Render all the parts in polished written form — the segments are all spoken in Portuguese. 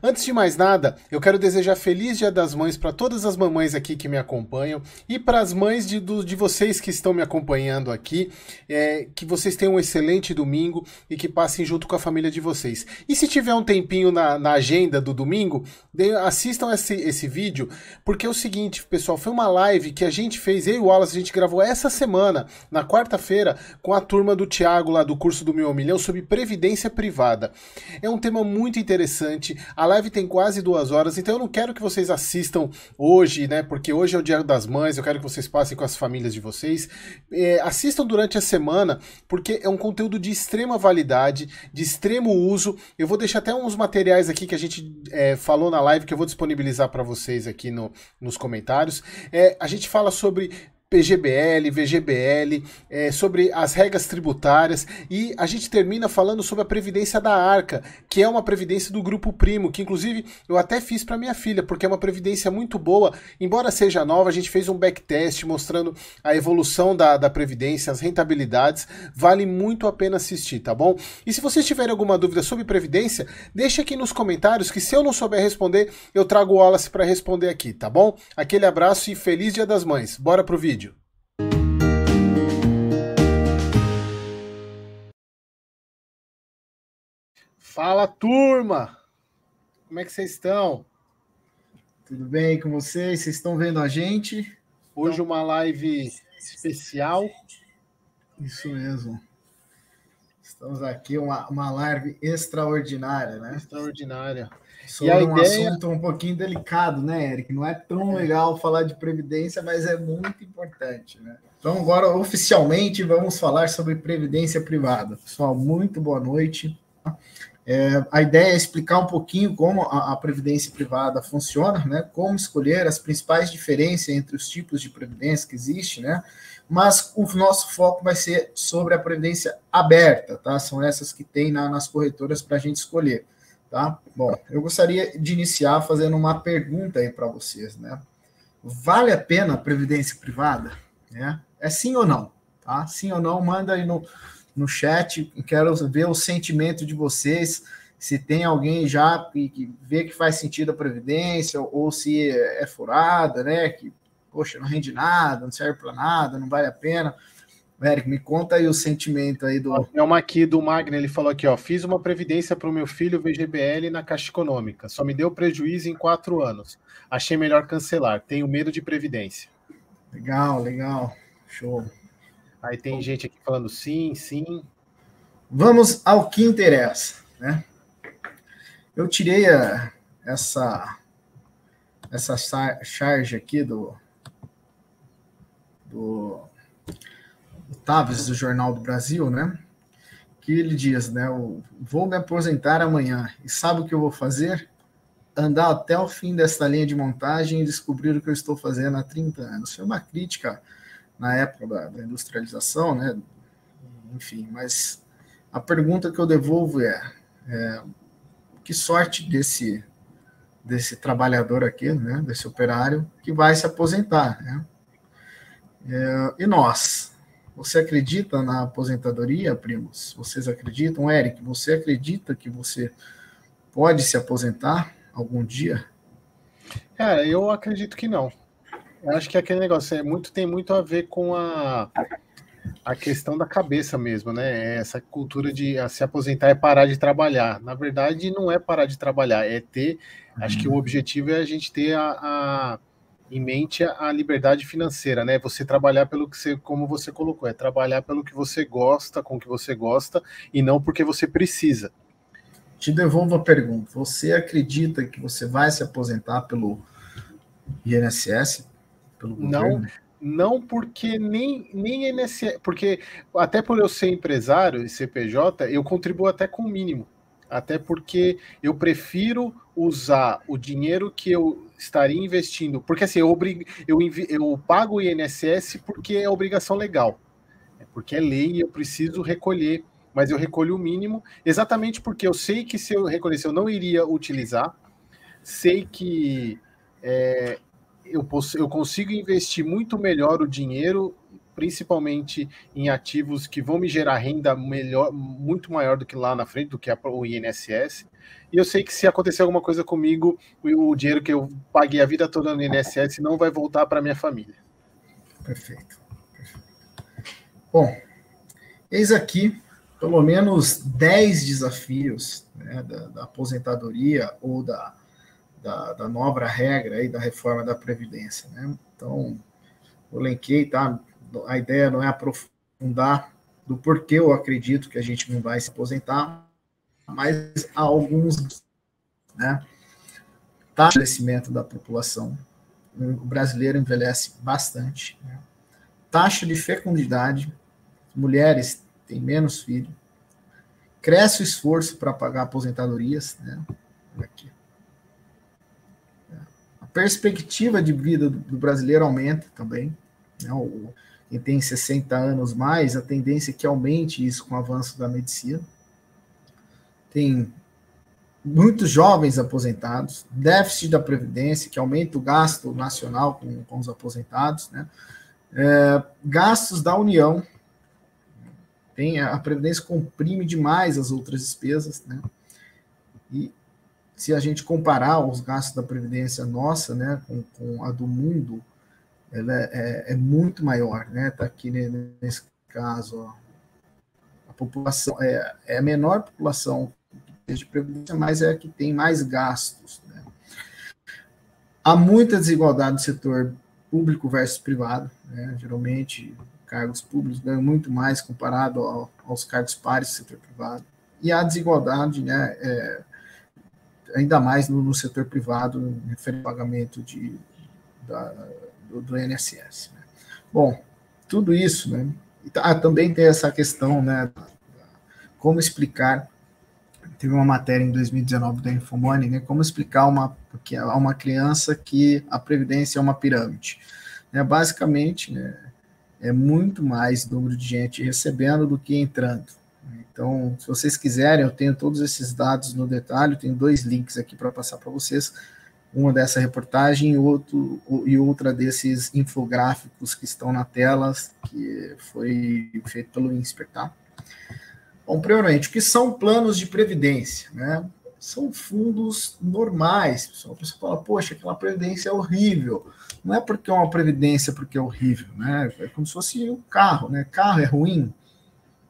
Antes de mais nada, eu quero desejar feliz Dia das Mães para todas as mamães aqui que me acompanham e para as mães de vocês que estão me acompanhando aqui. Que vocês tenham um excelente domingo e que passem junto com a família de vocês. E se tiver um tempinho na agenda do domingo, assistam esse vídeo, porque é o seguinte, pessoal, foi uma live que a gente fez, eu e o Wallace, a gente gravou essa semana, na quarta-feira, com a turma do Thiago lá do curso do Meu Milhão sobre previdência privada. É um tema muito interessante. A live tem quase 2 horas, então eu não quero que vocês assistam hoje, né? Porque hoje é o Dia das Mães, eu quero que vocês passem com as famílias de vocês. Assistam durante a semana, porque é um conteúdo de extrema validade, de extremo uso. Eu vou deixar até uns materiais aqui que a gente falou na live, que eu vou disponibilizar para vocês aqui nos comentários. A gente fala sobre PGBL, VGBL, sobre as regras tributárias, e a gente termina falando sobre a previdência da Arca, que é uma previdência do Grupo Primo, que inclusive eu até fiz para minha filha, porque é uma previdência muito boa, embora seja nova. A gente fez um backtest mostrando a evolução da previdência, as rentabilidades. Vale muito a pena assistir, tá bom? E se vocês tiverem alguma dúvida sobre previdência, deixa aqui nos comentários, que se eu não souber responder, eu trago o Wallace para responder aqui, tá bom? Aquele abraço e feliz Dia das Mães. Bora pro vídeo. Fala, turma! Como é que vocês estão? Tudo bem com vocês? Vocês estão vendo a gente? Hoje uma live especial. Isso mesmo. Estamos aqui, uma live extraordinária, né? Extraordinária. Sobre um assunto um pouquinho delicado, né, Eric? Não é tão legal falar de previdência, mas é muito importante, né? Então, agora, oficialmente, vamos falar sobre previdência privada. Pessoal, muito boa noite. A ideia é explicar um pouquinho como a previdência privada funciona, né? Como escolher as principais diferenças entre os tipos de previdência que existe, né? Mas o nosso foco vai ser sobre a previdência aberta, tá? São essas que tem nas corretoras para a gente escolher, tá? Bom, eu gostaria de iniciar fazendo uma pergunta aí para vocês, né? Vale a pena a previdência privada? Né? É sim ou não? Tá? Sim ou não? Manda aí no chat, quero ver o sentimento de vocês, se tem alguém já que vê que faz sentido a previdência, ou se é furada, né? Que, poxa, não rende nada, não serve para nada, não vale a pena. Eric, me conta aí o sentimento aí do... É uma aqui do Magno, ele falou aqui, ó, fiz uma previdência para o meu filho VGBL na Caixa Econômica, só me deu prejuízo em 4 anos. Achei melhor cancelar, tenho medo de previdência. Legal, show. Aí tem gente aqui falando sim. Vamos ao que interessa, né? Eu tirei essa charge aqui do Taves, do Jornal do Brasil, né? Que ele diz, né? Vou me aposentar amanhã. E sabe o que eu vou fazer? Andar até o fim desta linha de montagem e descobrir o que eu estou fazendo há 30 anos. Foi uma crítica na época da industrialização, né? Enfim, mas a pergunta que eu devolvo que sorte desse trabalhador aqui, né? Desse operário que vai se aposentar, né? E nós? Você acredita na aposentadoria, primos? Vocês acreditam? Eric, você acredita que você pode se aposentar algum dia? Eu acredito que não. Eu acho que aquele negócio tem muito a ver com a questão da cabeça mesmo, né? Essa cultura de se aposentar é parar de trabalhar. Na verdade, não é parar de trabalhar, é ter... Acho que o objetivo é a gente ter em mente a liberdade financeira, né? Você trabalhar pelo que você, como você colocou, é trabalhar pelo que você gosta, com o que você gosta, e não porque você precisa. Te devolvo a pergunta. Você acredita que você vai se aposentar pelo INSS, pelo governo? Não, porque nem INSS, porque até por eu ser empresário e CPJ, eu contribuo até com o mínimo. Até porque eu prefiro usar o dinheiro que eu estaria investindo, porque assim, eu pago o INSS porque é obrigação legal, porque é lei e eu preciso recolher, mas eu recolho o mínimo, exatamente porque eu sei que se eu recolhesse eu não iria utilizar, sei que eu consigo investir muito melhor o dinheiro, principalmente em ativos que vão me gerar renda melhor, muito maior do que lá na frente, do que o INSS. E eu sei que se acontecer alguma coisa comigo, o dinheiro que eu paguei a vida toda no INSS não vai voltar para minha família. Perfeito. Bom, eis aqui pelo menos 10 desafios, né, da aposentadoria ou da nova regra aí, da reforma da Previdência, né? Então, eu elenquei, tá? A ideia não é aprofundar do porquê eu acredito que a gente não vai se aposentar, mas há alguns, né? Taxa de crescimento da população. O brasileiro envelhece bastante, né? Taxa de fecundidade, mulheres têm menos filhos, cresce o esforço para pagar aposentadorias, né? Aqui. A perspectiva de vida do brasileiro aumenta também, né? Quem tem 60 anos mais, a tendência é que aumente isso com o avanço da medicina. Tem muitos jovens aposentados, déficit da Previdência, que aumenta o gasto nacional com os aposentados, né? Gastos da União, a Previdência comprime demais as outras despesas, né? E se a gente comparar os gastos da Previdência nossa, né, com a do mundo, ela é muito maior, né? Está aqui nesse caso, ó, a população é a menor população de Previdência, mas é a que tem mais gastos, né? Há muita desigualdade no setor público versus privado, né? Geralmente, cargos públicos ganham muito mais comparado aos cargos pares do setor privado. E há desigualdade, né, ainda mais no setor privado, referente ao pagamento do INSS. Né? Bom, tudo isso, né? Também tem essa questão, né? Como explicar. Teve uma matéria em 2019 da Infomoney, né? Como explicar a uma criança que a Previdência é uma pirâmide. Basicamente, né, é muito mais número de gente recebendo do que entrando. Então, se vocês quiserem, eu tenho todos esses dados no detalhe, tenho 2 links aqui para passar para vocês, uma dessa reportagem e outra desses infográficos que estão na tela, que foi feito pelo INSPER, tá? Bom, primeiramente, o que são planos de previdência, né? São fundos normais, pessoal. A pessoa fala, poxa, aquela previdência é horrível. Não é porque é uma previdência porque é horrível, né? É como se fosse um carro, né? Carro é ruim?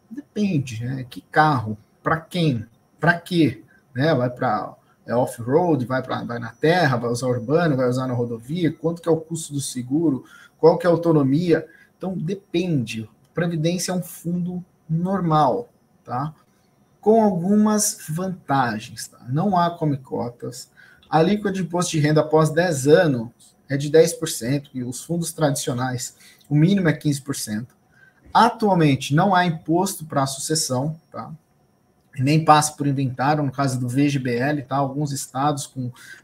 Depende, né? Que carro? Para quem? Para quê? Né? Vai para off-road, vai na terra, vai usar urbano, vai usar na rodovia? Quanto que é o custo do seguro? Qual que é a autonomia? Então, depende. Previdência é um fundo normal, tá? Com algumas vantagens, tá? Não há come-cotas. A alíquota de imposto de renda após 10 anos é de 10%, e os fundos tradicionais, o mínimo é 15%. Atualmente, não há imposto para a sucessão, tá? Nem passa por inventário, no caso do VGBL, tá? Alguns estados,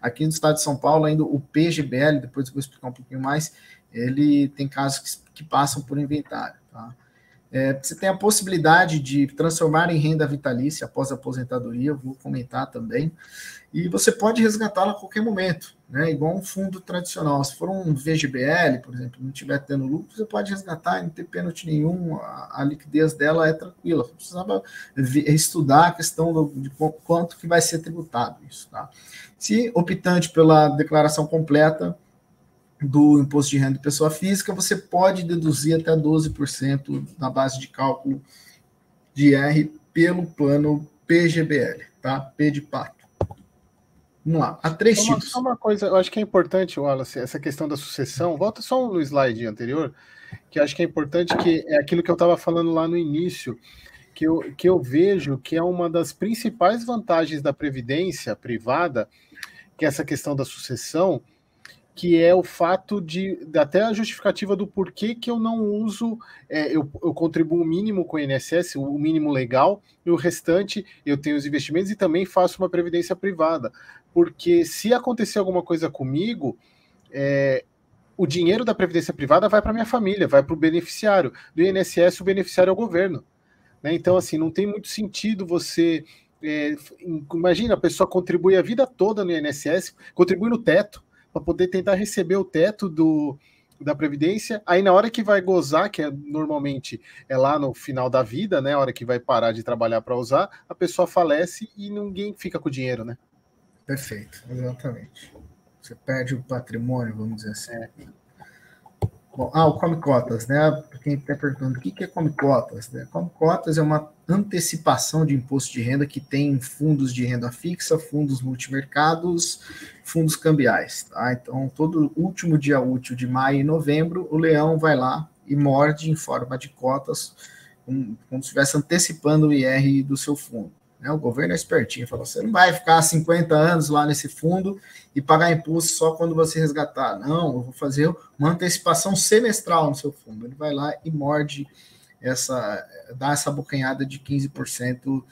aqui no estado de São Paulo, ainda o PGBL, depois eu vou explicar um pouquinho mais, ele tem casos que passam por inventário, tá? Você tem a possibilidade de transformar em renda vitalícia após a aposentadoria, eu vou comentar também, e você pode resgatá-la a qualquer momento, né? Igual um fundo tradicional. Se for um VGBL, por exemplo, não estiver tendo lucro, você pode resgatar e não ter pênalti nenhum, a liquidez dela é tranquila. Você precisava estudar a questão de quanto que vai ser tributado isso, tá? Se optante pela declaração completa do imposto de renda de pessoa física, você pode deduzir até 12% da base de cálculo de IR pelo plano PGBL, tá? P de pato. Vamos lá, há 3 tipos. Só uma coisa, eu acho que é importante, Wallace, essa questão da sucessão, volta só no slide anterior, que eu acho que é importante, que é aquilo que eu estava falando lá no início, que eu vejo que é uma das principais vantagens da previdência privada, que é essa questão da sucessão, que é o fato até a justificativa do porquê que eu não uso, eu contribuo o mínimo com o INSS, o mínimo legal, e o restante eu tenho os investimentos e também faço uma previdência privada. Porque se acontecer alguma coisa comigo, o dinheiro da previdência privada vai para minha família, vai para o beneficiário. Do INSS, o beneficiário é o governo. Né? Então, assim, não tem muito sentido você... imagina, a pessoa contribui a vida toda no INSS, contribui no teto, para poder tentar receber o teto da Previdência, aí na hora que vai gozar, que normalmente é lá no final da vida, né, a hora que vai parar de trabalhar para usar, a pessoa falece e ninguém fica com o dinheiro, né? Perfeito, exatamente. Você perde o patrimônio, vamos dizer assim. É. Bom, o Come Cotas, né? Para quem está perguntando o que é Come Cotas, né? Come Cotas é uma antecipação de imposto de renda que tem fundos de renda fixa, fundos multimercados, fundos cambiais. Tá? Então, todo último dia útil de maio e novembro, o leão vai lá e morde em forma de cotas, como se estivesse antecipando o IR do seu fundo. Né? O governo é espertinho, falou: você não vai ficar 50 anos lá nesse fundo e pagar imposto só quando você resgatar. Não, eu vou fazer uma antecipação semestral no seu fundo. Ele vai lá e morde dá essa bocanhada de 15%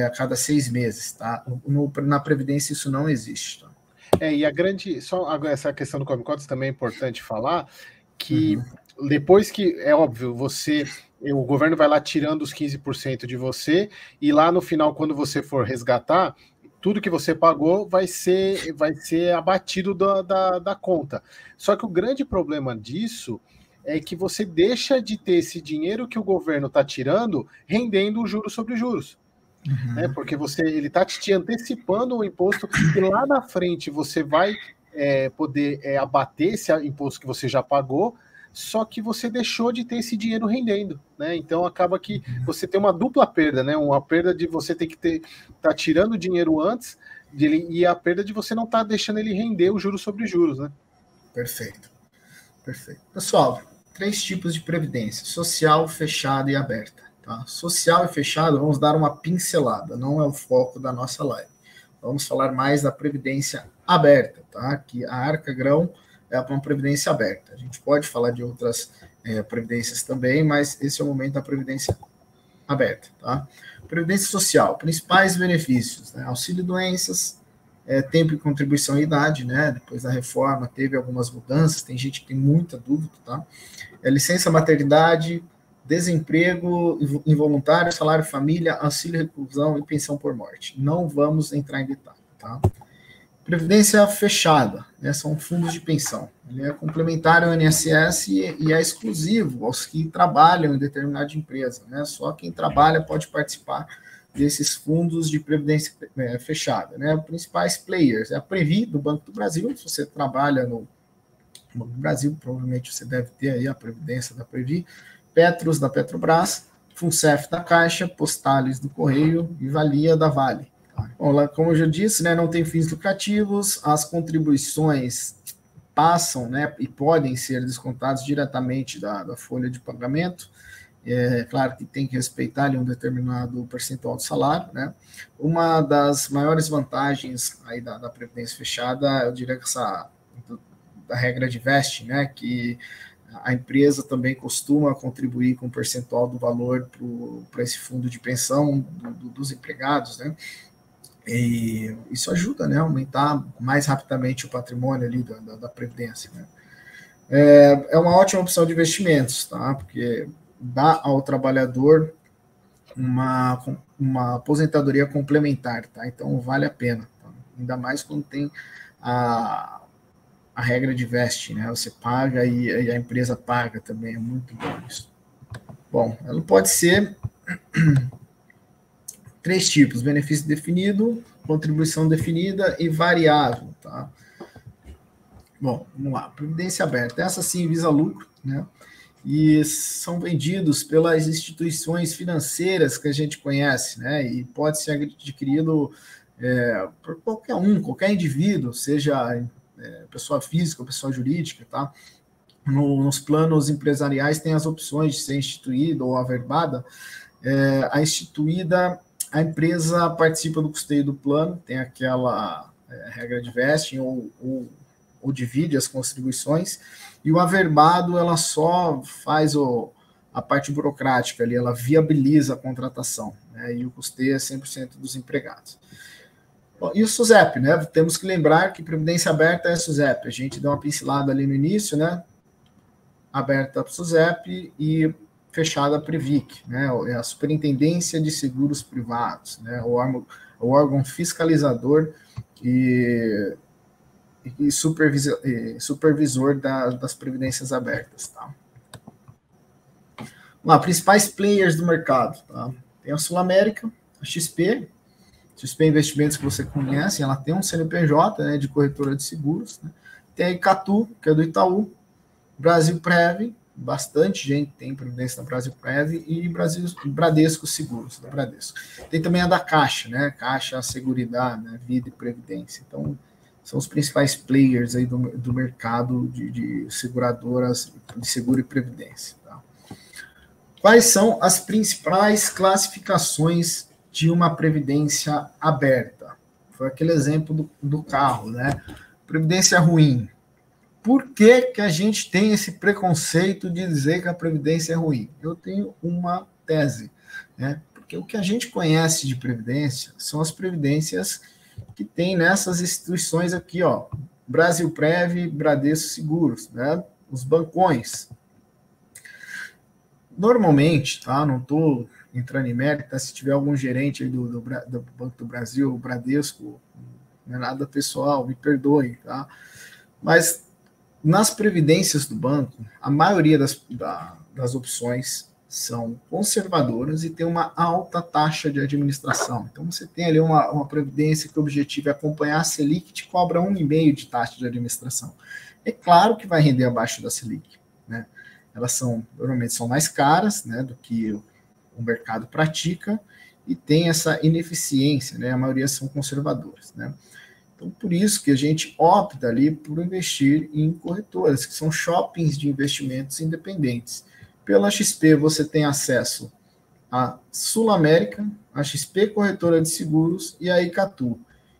a cada 6 meses, tá? Na Previdência isso não existe, tá? E essa questão do Come Cotas também é importante falar, que depois que, é óbvio, o governo vai lá tirando os 15% de você, e lá no final, quando você for resgatar, tudo que você pagou vai ser abatido da conta. Só que o grande problema disso é que você deixa de ter esse dinheiro que o governo está tirando rendendo juros sobre juros. Né? Porque ele está te antecipando o imposto e lá na frente você vai poder abater esse imposto que você já pagou, só que você deixou de ter esse dinheiro rendendo, né? Então acaba que você tem uma dupla perda, né? Uma perda de você ter que tá tirando o dinheiro antes e a perda de você não estar deixando ele render o juros sobre juros, né? Perfeito. Pessoal, 3 tipos de previdência: social, fechada e aberta. Tá? Social e fechado, vamos dar uma pincelada, não é o foco da nossa live. Vamos falar mais da previdência aberta, tá? Que a Arca Grão é uma previdência aberta. A gente pode falar de outras previdências também, mas esse é o momento da previdência aberta, tá? Previdência social, principais benefícios, né? Auxílio-doenças, tempo e contribuição e idade, né? Depois da reforma teve algumas mudanças, tem gente que tem muita dúvida, tá? Licença maternidade, desemprego involuntário, salário família, auxílio reclusão e pensão por morte. Não vamos entrar em detalhe, tá? Previdência fechada, né, são fundos de pensão. Ele é complementar ao INSS e é exclusivo aos que trabalham em determinada empresa, né? Só quem trabalha pode participar desses fundos de previdência fechada, né? Os principais players é a Previ, do Banco do Brasil. Se você trabalha no Banco do Brasil, provavelmente você deve ter aí a previdência da Previ. Petros, da Petrobras, Funcef, da Caixa, Postales, do Correio e Valia, da Vale. Bom, lá, como eu já disse, né, não tem fins lucrativos, as contribuições passam, né, e podem ser descontadas diretamente da folha de pagamento. É claro que tem que respeitar ali um determinado percentual do salário, né? Uma das maiores vantagens aí da Previdência Fechada, eu diria que da regra de vesting, né, que a empresa também costuma contribuir com um percentual do valor para esse fundo de pensão dos empregados, né? E isso ajuda, né, a aumentar mais rapidamente o patrimônio ali da Previdência, né? É uma ótima opção de investimentos, tá? Porque dá ao trabalhador uma aposentadoria complementar, tá? Então vale a pena, tá? Ainda mais quando tem a regra de vesting, né? Você paga e a empresa paga também, é muito bom isso. Bom, ela pode ser 3 tipos: benefício definido, contribuição definida e variável, tá? Bom, vamos lá. Previdência aberta. Essa sim visa lucro, né? E são vendidos pelas instituições financeiras que a gente conhece, né? E pode ser adquirido por qualquer indivíduo, seja pessoa física ou pessoa jurídica, tá? Nos planos empresariais tem as opções de ser instituída ou averbada. A instituída, a empresa participa do custeio do plano, tem aquela regra de vesting ou divide as contribuições, e o averbado, ela só faz a parte burocrática ali, ela viabiliza a contratação, né, e o custeio é 100% dos empregados. Bom, e o SUSEP, né? Temos que lembrar que Previdência Aberta é SUSEP. A gente deu uma pincelada ali no início, né? Aberta para o SUSEP e fechada a Previc, né? É a Superintendência de Seguros Privados, né? O órgão fiscalizador e supervisor das previdências abertas. Tá? Vamos lá, principais players do mercado. Tá? Tem a Sul América, a XP Investimentos, que você conhece, ela tem um CNPJ, né, de corretora de seguros. Né? Tem a Icatu, que é do Itaú, Brasil Prev, bastante gente tem previdência na Brasil Prev, e Bradesco Seguros, da Bradesco. Tem também a da Caixa, né, Caixa Seguridade, né, Vida e Previdência. Então, são os principais players aí do mercado de seguradoras de seguro e previdência. Tá? Quais são as principais classificações de uma previdência aberta? Foi aquele exemplo do carro, né? Previdência ruim. Por que a gente tem esse preconceito de dizer que a previdência é ruim? Eu tenho uma tese, né? Porque o que a gente conhece de previdência são as previdências que tem nessas instituições aqui, ó, Brasil Prev, Bradesco Seguros, né? Os bancões. Normalmente, tá? Não estou entrando em mérito, tá? Se tiver algum gerente aí do Banco do Brasil, o Bradesco, não é nada pessoal, me perdoe, tá? Mas nas previdências do banco, a maioria das opções são conservadoras e tem uma alta taxa de administração. Então, você tem ali uma previdência que o objetivo é acompanhar a Selic, te cobra 1,5% de taxa de administração. É claro que vai render abaixo da Selic, né? Elas normalmente são mais caras, né, do que o mercado pratica, e tem essa ineficiência, né? A maioria são conservadoras, né? Então, por isso que a gente opta ali por investir em corretoras, que são shoppings de investimentos independentes. Pela XP, você tem acesso à Sul América, a XP Corretora de Seguros e a Icatu.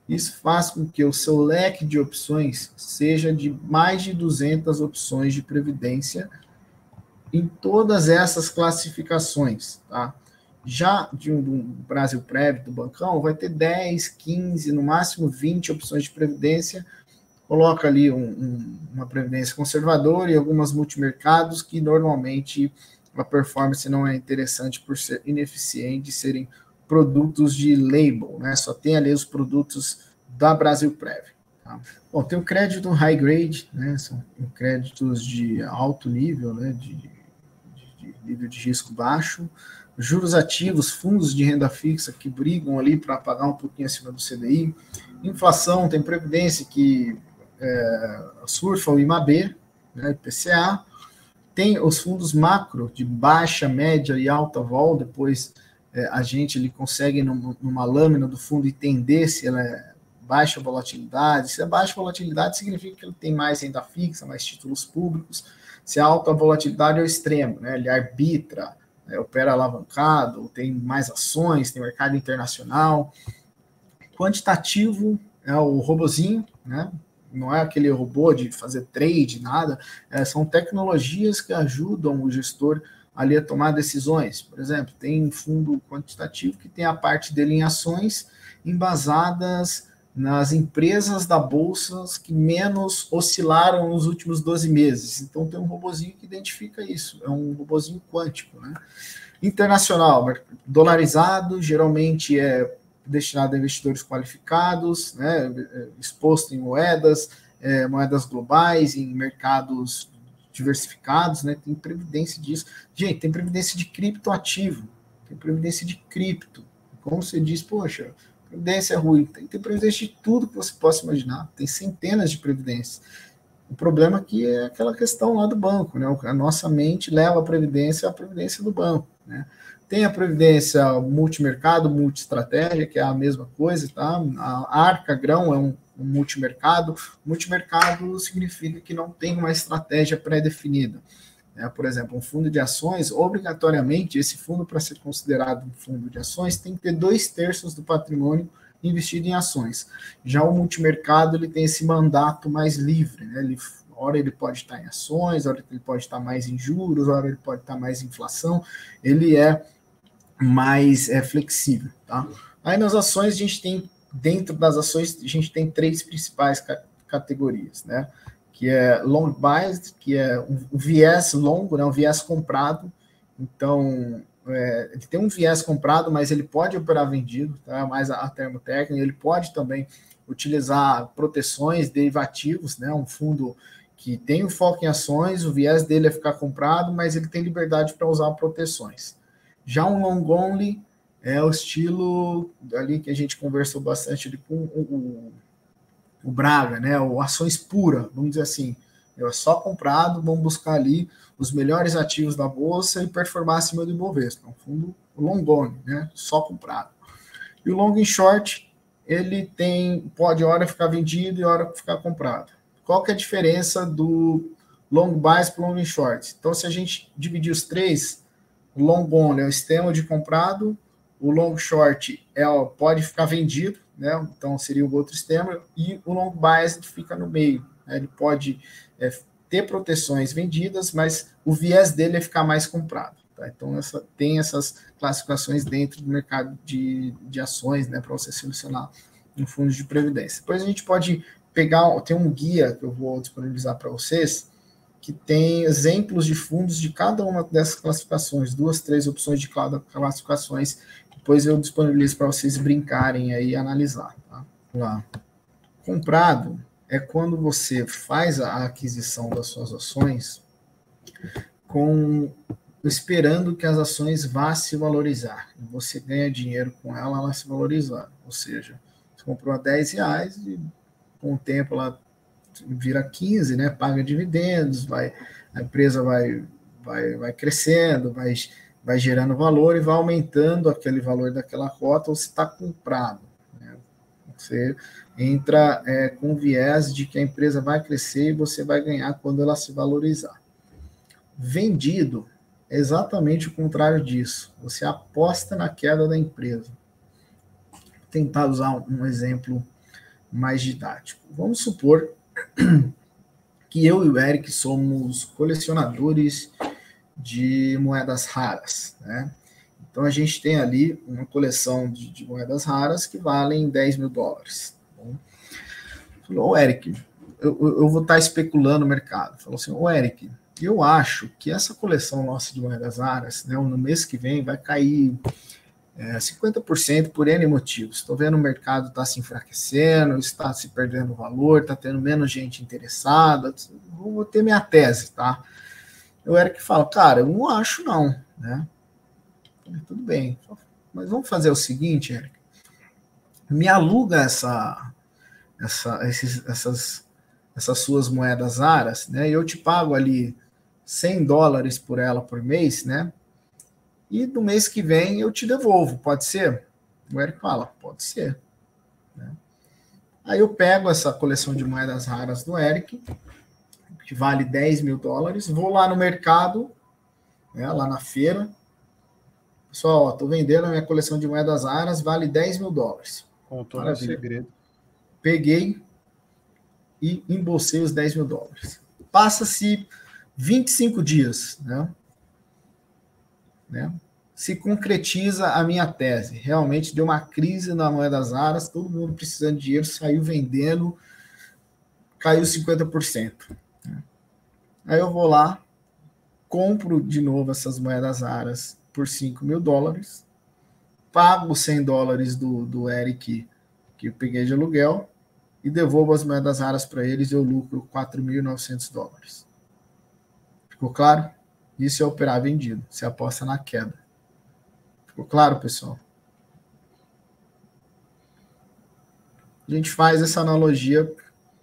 Isso faz com que o seu leque de opções seja de mais de 200 opções de previdência em todas essas classificações, tá? Já de um Brasil Prev, do bancão, vai ter 10, 15, no máximo 20 opções de previdência. Coloca ali uma previdência conservadora e algumas multimercados que normalmente a performance não é interessante por ser ineficiente, serem produtos de label, né? Só tem ali os produtos da Brasil Prev. Tá? Bom, tem o crédito high grade, né? São créditos de alto nível, né? De nível de risco baixo. Juros ativos, fundos de renda fixa que brigam ali para pagar um pouquinho acima do CDI. Inflação, tem previdência que surfa o IMAB, né, IPCA. Tem os fundos macro de baixa, média e alta vol. Depois a gente ele consegue numa lâmina do fundo entender se ela é baixa volatilidade. Se é baixa volatilidade, significa que ele tem mais renda fixa, mais títulos públicos. Se é alta volatilidade é o extremo, né? Ele arbitra, opera alavancado, tem mais ações, tem mercado internacional. Quantitativo é o robozinho, né? Não é aquele robô de fazer trade, nada. São tecnologias que ajudam o gestor ali a tomar decisões. Por exemplo, tem um fundo quantitativo que tem a parte dele em ações embasadas nas empresas da bolsa que menos oscilaram nos últimos 12 meses. Então, tem um robozinho que identifica isso. É um robozinho quântico, né? Internacional, dolarizado, geralmente é destinado a investidores qualificados, né? Exposto em moedas globais, em mercados diversificados, né? Tem previdência disso. Gente, tem previdência de criptoativo, tem previdência de cripto. Como você diz, poxa, previdência é ruim. Tem previdência de tudo que você possa imaginar. Tem centenas de previdências. O problema aqui é aquela questão lá do banco, né? A nossa mente leva a previdência à previdência do banco, né? Tem a previdência multimercado, multiestratégia, que é a mesma coisa, tá? A Arca Grão é um multimercado. Multimercado significa que não tem uma estratégia pré-definida. Por exemplo, um fundo de ações, obrigatoriamente, esse fundo, para ser considerado um fundo de ações, tem que ter 2/3 do patrimônio investido em ações. Já o multimercado, ele tem esse mandato mais livre, né? Hora ele pode estar em ações, hora ele pode estar mais em juros, hora ele pode estar mais em inflação, ele é mais flexível, tá? Aí nas ações, a gente tem, dentro das ações, a gente tem 3 principais categorias, né? Que é long biased, que é um viés longo, né, um viés comprado. Então, ele tem um viés comprado, mas ele pode operar vendido, tá? Mais a termo técnico, ele pode também utilizar proteções, derivativos, né? Um fundo que tem o foco em ações, o viés dele é ficar comprado, mas ele tem liberdade para usar proteções. Já um long only é o estilo ali que a gente conversou bastante ali com o Braga, né? O ações pura, vamos dizer assim. É só comprado, vamos buscar ali os melhores ativos da bolsa e performar acima do Ibovespa. Um fundo long only, né? Só comprado. E o long and short, ele pode hora ficar vendido e hora ficar comprado. Qual que é a diferença do long bias para o long and short? Então, se a gente dividir os três, o long only é o sistema de comprado, o long short pode ficar vendido, né? Então seria o outro sistema, e o long bias fica no meio, né? Ele pode ter proteções vendidas, mas o viés dele é ficar mais comprado. Tá? Então tem essas classificações dentro do mercado de ações, né? Para você selecionar um fundo de previdência. Depois a gente pode tem um guia que eu vou disponibilizar para vocês, que tem exemplos de fundos de cada uma dessas classificações, 2, 3 opções de cada classificações. Depois eu disponibilizo para vocês brincarem aí e analisar. Tá? Vamos lá. Comprado é quando você faz a aquisição das suas ações esperando que as ações vá se valorizar. E você ganha dinheiro com ela se valorizar. Ou seja, você comprou a R$10 e com o tempo ela vira 15, né? Paga dividendos, a empresa vai crescendo, vai gerando valor e vai aumentando aquele valor daquela cota, ou se está comprado. Né? Você entra com viés de que a empresa vai crescer e você vai ganhar quando ela se valorizar. Vendido é exatamente o contrário disso. Você aposta na queda da empresa. Vou tentar usar um exemplo mais didático. Vamos supor que eu e o Eric somos colecionadores de moedas raras, né? Então a gente tem ali uma coleção de moedas raras que valem $10 mil. Falou, Eric, eu vou estar especulando no mercado. Falou assim, Eric, eu acho que essa coleção nossa de moedas raras, né, no mês que vem vai cair 50% por N motivos. Estou vendo o mercado está se enfraquecendo, está se perdendo valor, está tendo menos gente interessada. Vou ter minha tese, tá? O Eric fala, cara, eu não acho não, né? Tudo bem, mas vamos fazer o seguinte, Eric. Me aluga essas suas moedas raras, né? E eu te pago ali $100 por ela por mês, né? E no mês que vem eu te devolvo, pode ser? O Eric fala, pode ser. Né? Aí eu pego essa coleção de moedas raras do Eric, que vale $10 mil, vou lá no mercado, né, lá na feira, pessoal, estou vendendo a minha coleção de moedas raras, vale $10 mil. Contou meu segredo. Peguei e embolsei os $10 mil. Passa-se 25 dias, né? Se concretiza a minha tese. Realmente deu uma crise na moedas raras, todo mundo precisando de dinheiro, saiu vendendo, caiu 50%. Aí eu vou lá, compro de novo essas moedas raras por $5 mil, pago os $100 do Eric, que eu peguei de aluguel, e devolvo as moedas raras para eles e eu lucro $4.900. Ficou claro? Isso é operar vendido. Você aposta na queda. Ficou claro, pessoal? A gente faz essa analogia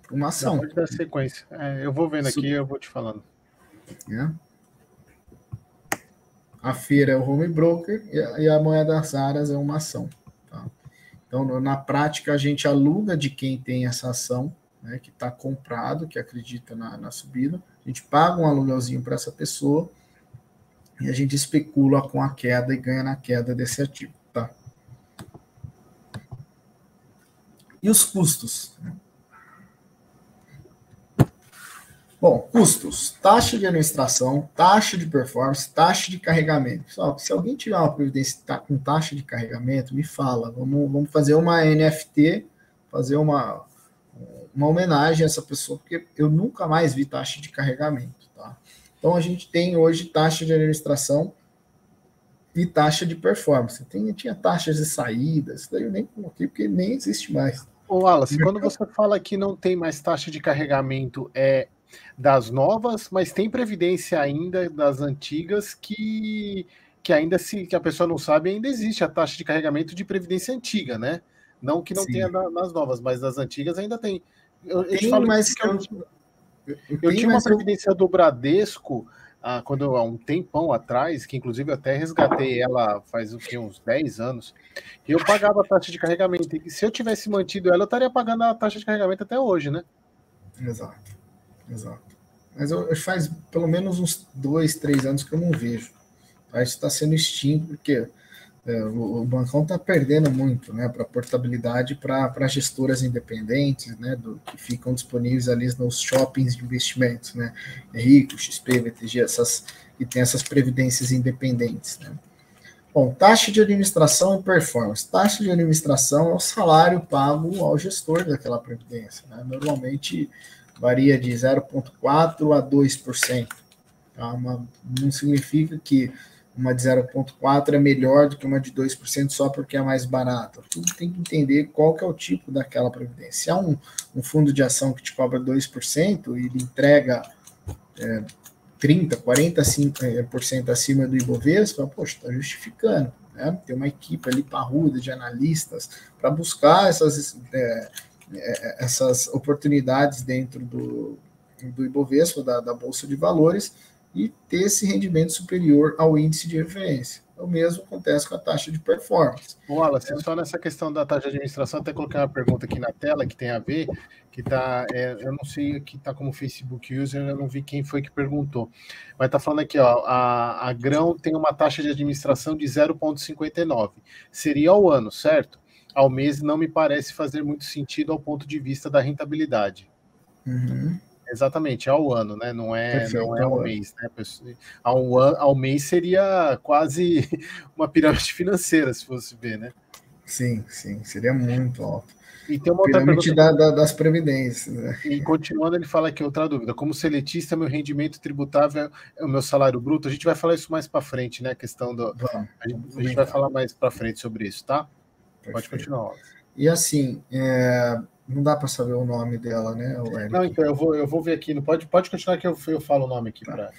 para uma ação. Pode dar sequência. Eu vou vendo aqui e eu vou te falando. A feira é o home broker e a moeda das raras é uma ação. Tá? Então, na prática, a gente aluga de quem tem essa ação, né, que está comprado, que acredita na subida. A gente paga um aluguelzinho para essa pessoa e a gente especula com a queda e ganha na queda desse ativo. Tá? E os custos? Bom, custos, taxa de administração, taxa de performance, taxa de carregamento. Pessoal, se alguém tiver uma previdência com taxa de carregamento, me fala. Vamos fazer uma NFT, fazer uma homenagem a essa pessoa, porque eu nunca mais vi taxa de carregamento. Tá? Então, a gente tem hoje taxa de administração e taxa de performance. Tinha taxas de saídas, daí eu nem coloquei, porque nem existe mais. Ô, Wallace, quando você fala que não tem mais taxa de carregamento das novas, mas tem previdência ainda das antigas que ainda que a pessoa não sabe, ainda existe a taxa de carregamento de previdência antiga, né? Não que não tenha Sim. Nas novas, mas das antigas ainda tem. Eu te Tem, falo mas isso porque eu tinha uma previdência do Bradesco há um tempão atrás, que inclusive eu até resgatei ela faz o quê? Uns 10 anos, e eu pagava a taxa de carregamento. E se eu tivesse mantido ela, eu estaria pagando a taxa de carregamento até hoje, né? Exato, exato. Mas faz pelo menos uns 2, 3 anos que eu não vejo. Tá? Isso está sendo extinto, porque o bancão está perdendo muito, né, para portabilidade para gestoras independentes, né, que ficam disponíveis ali nos shoppings de investimentos, né, Rico, XP, VTG, que tem essas previdências independentes, né. Bom, taxa de administração e performance. Taxa de administração é o salário pago ao gestor daquela previdência, né, normalmente varia de 0,4% a 2%. Tá? Não significa que uma de 0,4% é melhor do que uma de 2% só porque é mais barata. Tudo tem que entender qual que é o tipo daquela previdência. Se há um fundo de ação que te cobra 2% e ele entrega 30%, 40% acima do Ibovespa, poxa, está justificando. Né? Tem uma equipe ali parruda de analistas para buscar essas oportunidades dentro do Ibovespa, da Bolsa de Valores, e ter esse rendimento superior ao índice de referência. O mesmo acontece com a taxa de performance. Wallace, só nessa questão da taxa de administração, até coloquei uma pergunta aqui na tela que tem a ver, que tá, eu não sei que está como Facebook User, eu não vi quem foi que perguntou, mas está falando aqui, ó, a Grão tem uma taxa de administração de 0,59, seria ao ano, certo? Ao mês não me parece fazer muito sentido ao ponto de vista da rentabilidade. Uhum. Exatamente, ao ano, né? Perfeito, Não é ao mês, né? Ao mês seria quase uma pirâmide financeira, se fosse ver, né? Sim, sim, seria muito alto. E tem uma outra Pirâmide pergunta. das previdências. Né? E continuando, ele fala aqui outra dúvida. Como seletista, meu rendimento tributável é o meu salário bruto. A gente vai falar isso mais para frente, né? A questão do. Vamos A gente vai falar mais para frente sobre isso, tá? Perfeito. Pode continuar, Wallace. E assim, não dá para saber o nome dela, né, Eric? Não, então eu vou ver aqui. Pode continuar que eu falo o nome aqui. Tá.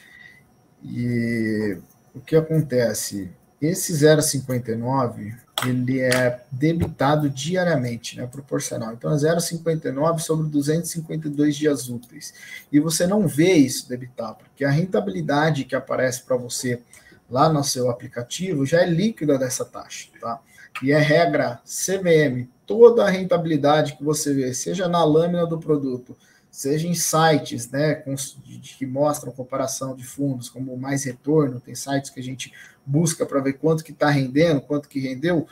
E o que acontece? Esse 0,59 ele é debitado diariamente, né, proporcional. Então é 0,59 sobre 252 dias úteis. E você não vê isso debitar, porque a rentabilidade que aparece para você lá no seu aplicativo já é líquida dessa taxa, tá? E é regra CVM, toda a rentabilidade que você vê, seja na lâmina do produto, seja em sites, né, que mostram comparação de fundos, como o Mais Retorno, tem sites que a gente busca para ver quanto que está rendendo, quanto que rendeu,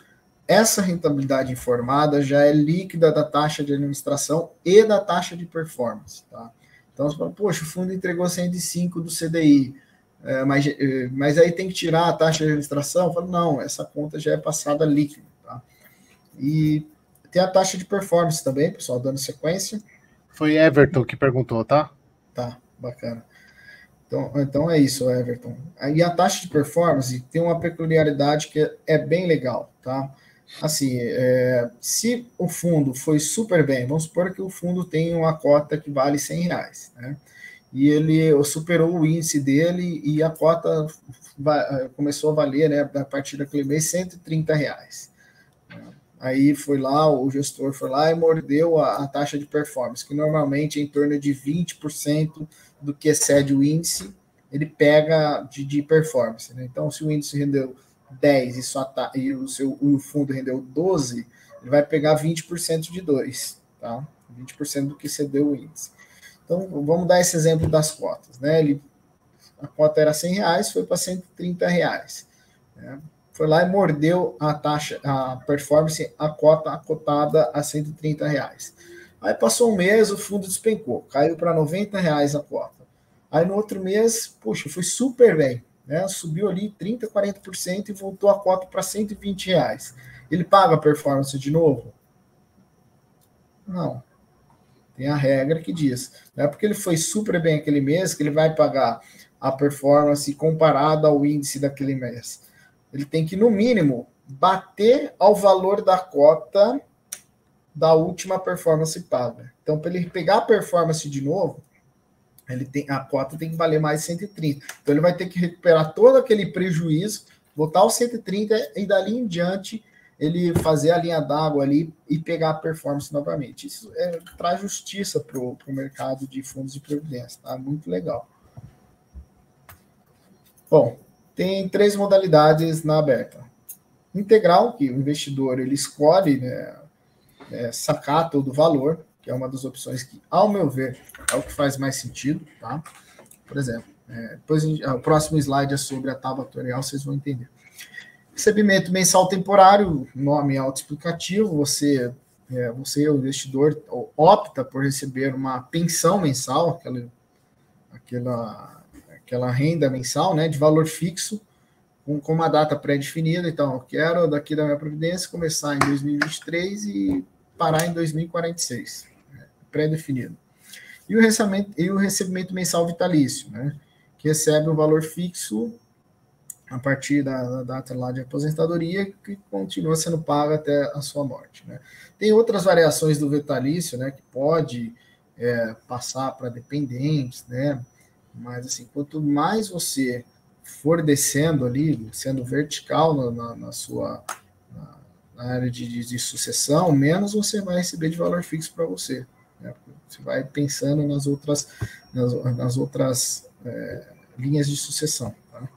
essa rentabilidade informada já é líquida da taxa de administração e da taxa de performance, tá? Então, você fala, poxa, o fundo entregou 105 do CDI, mas aí tem que tirar a taxa de administração? Eu falo, não, essa conta já é passada líquida, tá? E tem a taxa de performance também, pessoal, dando sequência. Foi Everton que perguntou, tá? Tá, bacana. Então é isso, Everton. E a taxa de performance tem uma peculiaridade que é bem legal, tá? Assim, se o fundo foi super bem, vamos supor que o fundo tem uma cota que vale R$100, né? E ele superou o índice dele e a cota começou a valer, né, a partir daquele mês, R$130. Aí foi lá, o gestor foi lá e mordeu a taxa de performance, que normalmente é em torno de 20% do que excede o índice, ele pega de performance. Né? Então, se o índice rendeu 10 e o fundo rendeu 12, ele vai pegar 20% de 2, tá? 20% do que excedeu o índice. Então, vamos dar esse exemplo das cotas. Né? A cota era R$100, foi para R$130. Né? Foi lá e mordeu a taxa, a performance, a cota acotada a R$130. Aí passou um mês, o fundo despencou, caiu para R$90 a cota. Aí no outro mês, puxa, foi super bem, né? Subiu ali 30%, 40% e voltou a cota para R$120. Ele paga a performance de novo? Não. Tem a regra que diz, não é porque ele foi super bem aquele mês que ele vai pagar a performance comparada ao índice daquele mês. Ele tem que, no mínimo, bater ao valor da cota da última performance paga. Então, para ele pegar a performance de novo, a cota tem que valer mais 130. Então, ele vai ter que recuperar todo aquele prejuízo, botar os 130 e dali em diante ele fazer a linha d'água ali e pegar a performance novamente. Isso traz justiça para o mercado de fundos de previdência, tá? Muito legal. Bom, tem 3 modalidades na aberta. Integral, que o investidor ele escolhe, né, sacar todo o valor, que é uma das opções que, ao meu ver, é o que faz mais sentido, tá? Por exemplo, depois o próximo slide é sobre a tábua atuarial, vocês vão entender. Recebimento mensal temporário, nome autoexplicativo, você, o investidor, opta por receber uma pensão mensal, aquela renda mensal, né, de valor fixo, com uma data pré-definida. Então, eu quero, daqui da minha previdência, começar em 2023 e parar em 2046, pré-definido. E o recebimento mensal vitalício, né, que recebe um valor fixo a partir da data lá de aposentadoria, que continua sendo paga até a sua morte, né. Tem outras variações do vitalício, né, que pode passar para dependentes, né, mas assim, quanto mais você for descendo ali, sendo vertical na área de sucessão, menos você vai receber de valor fixo para você, né. Você vai pensando nas outras linhas de sucessão. Tá?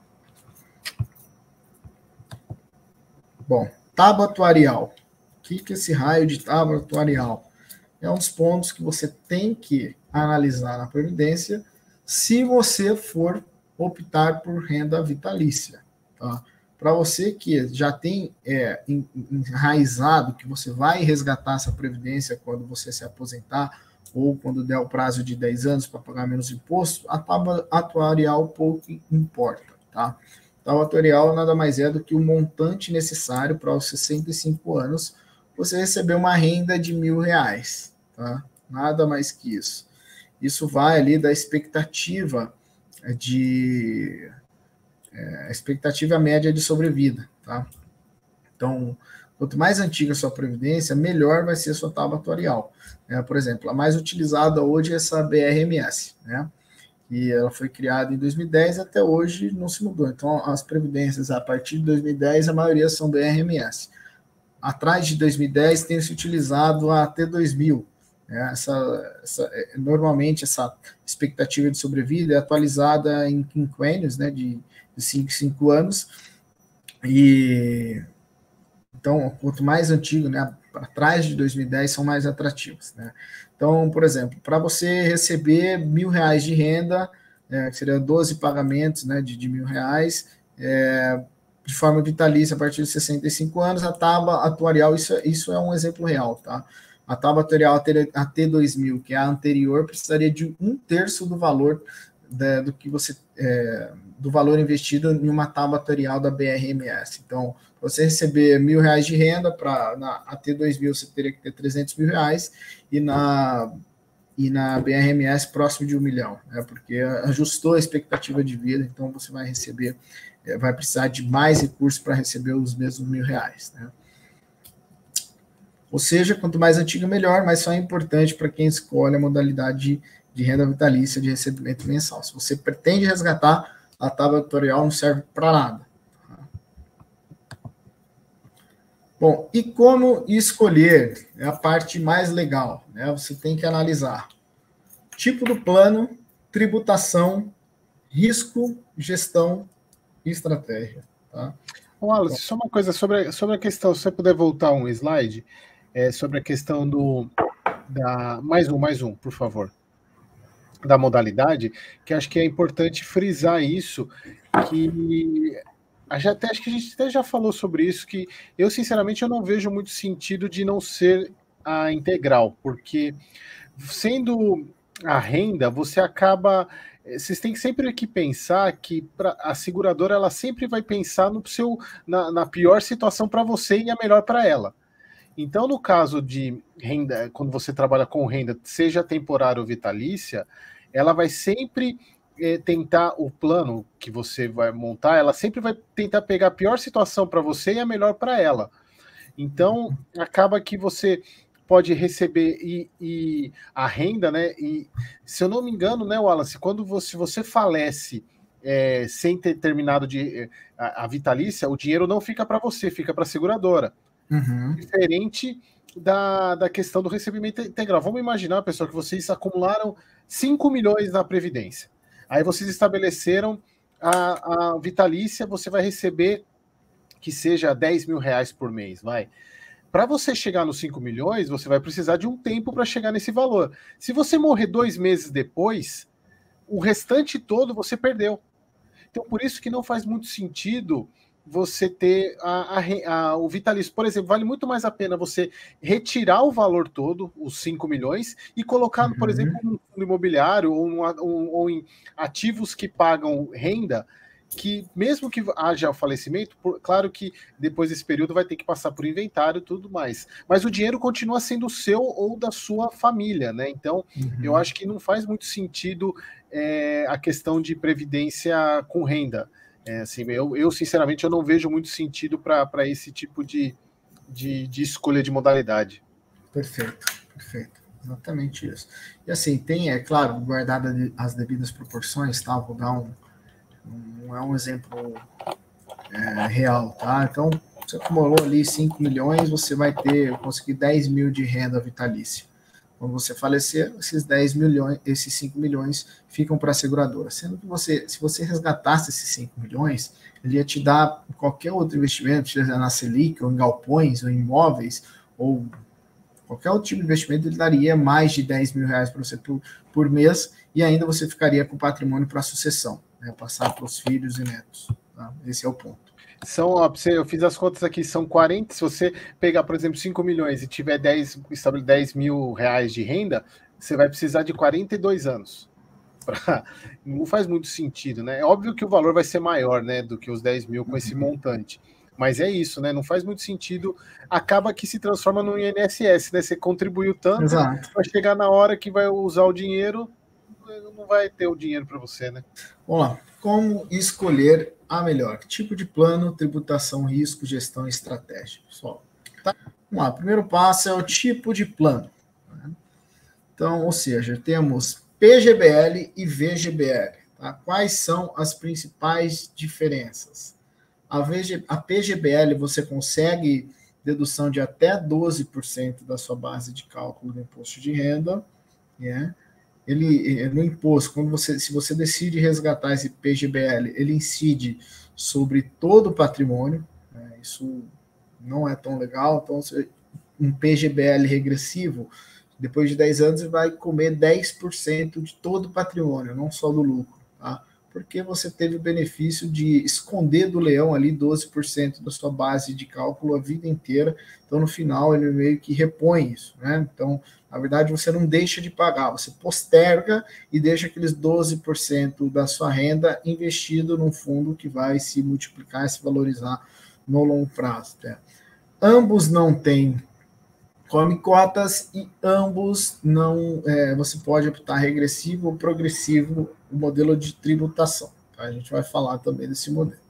Bom, tábua atuarial. O que é esse raio de tábua atuarial? É um dos pontos que você tem que analisar na Previdência se você for optar por renda vitalícia. Tá? Para você que já tem enraizado que você vai resgatar essa Previdência quando você se aposentar ou quando der o prazo de 10 anos para pagar menos imposto, a tábua atuarial pouco importa. Tá? A tábua atuarial nada mais é do que o montante necessário para aos 65 anos você receber uma renda de R$1.000. Tá? Nada mais que isso. Isso vai ali da expectativa expectativa média de sobrevida, tá? Então, quanto mais antiga a sua previdência, melhor vai ser a sua tábua atuarial. Por exemplo, a mais utilizada hoje é essa BRMS, né? E ela foi criada em 2010 e até hoje não se mudou. Então, as previdências a partir de 2010, a maioria são BRMS. Atrás de 2010 tem se utilizado a T2000. Normalmente essa expectativa de sobrevida é atualizada em quinquênios, né, de 5 em 5 anos, e então quanto mais antigo, né, atrás de 2010 são mais atrativos, né? Então, por exemplo, para você receber R$1.000 de renda, que seria 12 pagamentos, né, de R$1.000, de forma vitalícia a partir de 65 anos, a tábua atuarial, isso é um exemplo real, tá? A tábua atuarial, a T2000, que é a anterior, precisaria de 1/3 do valor do que você do valor investido em uma tábua atuarial da BRMS. Então, para você receber R$1.000 de renda, na T2000 você teria que ter R$300.000 e na BRMS próximo de R$1 milhão, né? Porque ajustou a expectativa de vida, então você vai receber, vai precisar de mais recursos para receber os mesmos R$1.000, né? Ou seja, quanto mais antiga, melhor, mas só é importante para quem escolhe a modalidade de renda vitalícia de recebimento mensal. Se você pretende resgatar, a tábua atuarial não serve para nada. Bom, e como escolher? É a parte mais legal, né? Você tem que analisar tipo do plano, tributação, risco, gestão e estratégia. Tá? Wallace, só uma coisa sobre a questão, se você puder voltar um slide, sobre a questão mais um, por favor, da modalidade, que acho que é importante frisar isso, que acho que a gente até já falou sobre isso, que eu, sinceramente, eu não vejo muito sentido de não ser a integral, porque sendo a renda, vocês têm sempre que pensar que a seguradora ela sempre vai pensar na pior situação para você e a melhor para ela. Então, no caso de renda, quando você trabalha com renda, seja temporária ou vitalícia, ela vai sempre tentar, o plano que você vai montar, ela sempre vai tentar pegar a pior situação para você e a melhor para ela. Então, acaba que você pode receber e a renda, né? E se eu não me engano, né, Wallace, quando você falece sem ter terminado a vitalícia, o dinheiro não fica para você, fica para a seguradora. Uhum. Diferente da questão do recebimento integral. Vamos imaginar, pessoal, que vocês acumularam 5 milhões na Previdência. Aí vocês estabeleceram a vitalícia, você vai receber que seja 10 mil reais por mês, vai. Para você chegar nos 5 milhões, você vai precisar de um tempo para chegar nesse valor. Se você morrer 2 meses depois, o restante todo você perdeu. Então, por isso que não faz muito sentido você ter o vitalício. Por exemplo, vale muito mais a pena você retirar o valor todo, os 5 milhões, e colocar, por exemplo, num fundo imobiliário ou em ativos que pagam renda, que mesmo que haja o falecimento, claro que depois desse período vai ter que passar por inventário e tudo mais, mas o dinheiro continua sendo seu ou da sua família, né? Então, eu acho que não faz muito sentido a questão de previdência com renda. Assim, eu sinceramente eu não vejo muito sentido para esse tipo de escolha de modalidade. Perfeito, perfeito. Exatamente isso. E assim, tem, é claro, guardada as devidas proporções, tá? Vou dar não é um exemplo real, tá? Então, você acumulou ali 5 milhões, você vai conseguir 10 mil de renda vitalícia. Quando você falecer, esses 10 milhões, esses 5 milhões ficam para a seguradora. Sendo que se você resgatasse esses 5 milhões, ele ia te dar qualquer outro investimento, seja na Selic, ou em galpões, ou em imóveis, ou qualquer outro tipo de investimento, ele daria mais de 10 mil reais para você por mês, e ainda você ficaria com patrimônio para a sucessão, né, passar para os filhos e netos. Tá? Esse é o ponto. Eu fiz as contas aqui, são 40. Se você pegar, por exemplo, 5 milhões e tiver 10 mil reais de renda, você vai precisar de 42 anos. Não faz muito sentido, né? É óbvio que o valor vai ser maior, né, do que os 10 mil com esse montante. Mas é isso, né? Não faz muito sentido. Acaba que se transforma no INSS, né? Você contribuiu tanto, vai chegar na hora que vai usar o dinheiro, não vai ter o dinheiro para você, né? Vamos lá. Como escolher a melhor? Tipo de plano, tributação, risco, gestão e estratégia. Pessoal, tá? Vamos lá. O primeiro passo é o tipo de plano. Então, ou seja, temos PGBL e VGBL. Tá? Quais são as principais diferenças? A PGBL você consegue dedução de até 12% da sua base de cálculo do imposto de renda, né? Ele no imposto, se você decide resgatar esse PGBL, ele incide sobre todo o patrimônio, né? Isso não é tão legal. Então, um PGBL regressivo, depois de 10 anos, ele vai comer 10% de todo o patrimônio, não só do lucro, tá? Porque você teve o benefício de esconder do leão ali 12% da sua base de cálculo a vida inteira. Então, no final, ele meio que repõe isso, né? Então, na verdade, você não deixa de pagar, você posterga e deixa aqueles 12% da sua renda investido num fundo que vai se multiplicar e se valorizar no longo prazo. Né? Ambos não têm come cotas e ambos não. Você pode optar regressivo ou progressivo o modelo de tributação. Tá? A gente vai falar também desse modelo.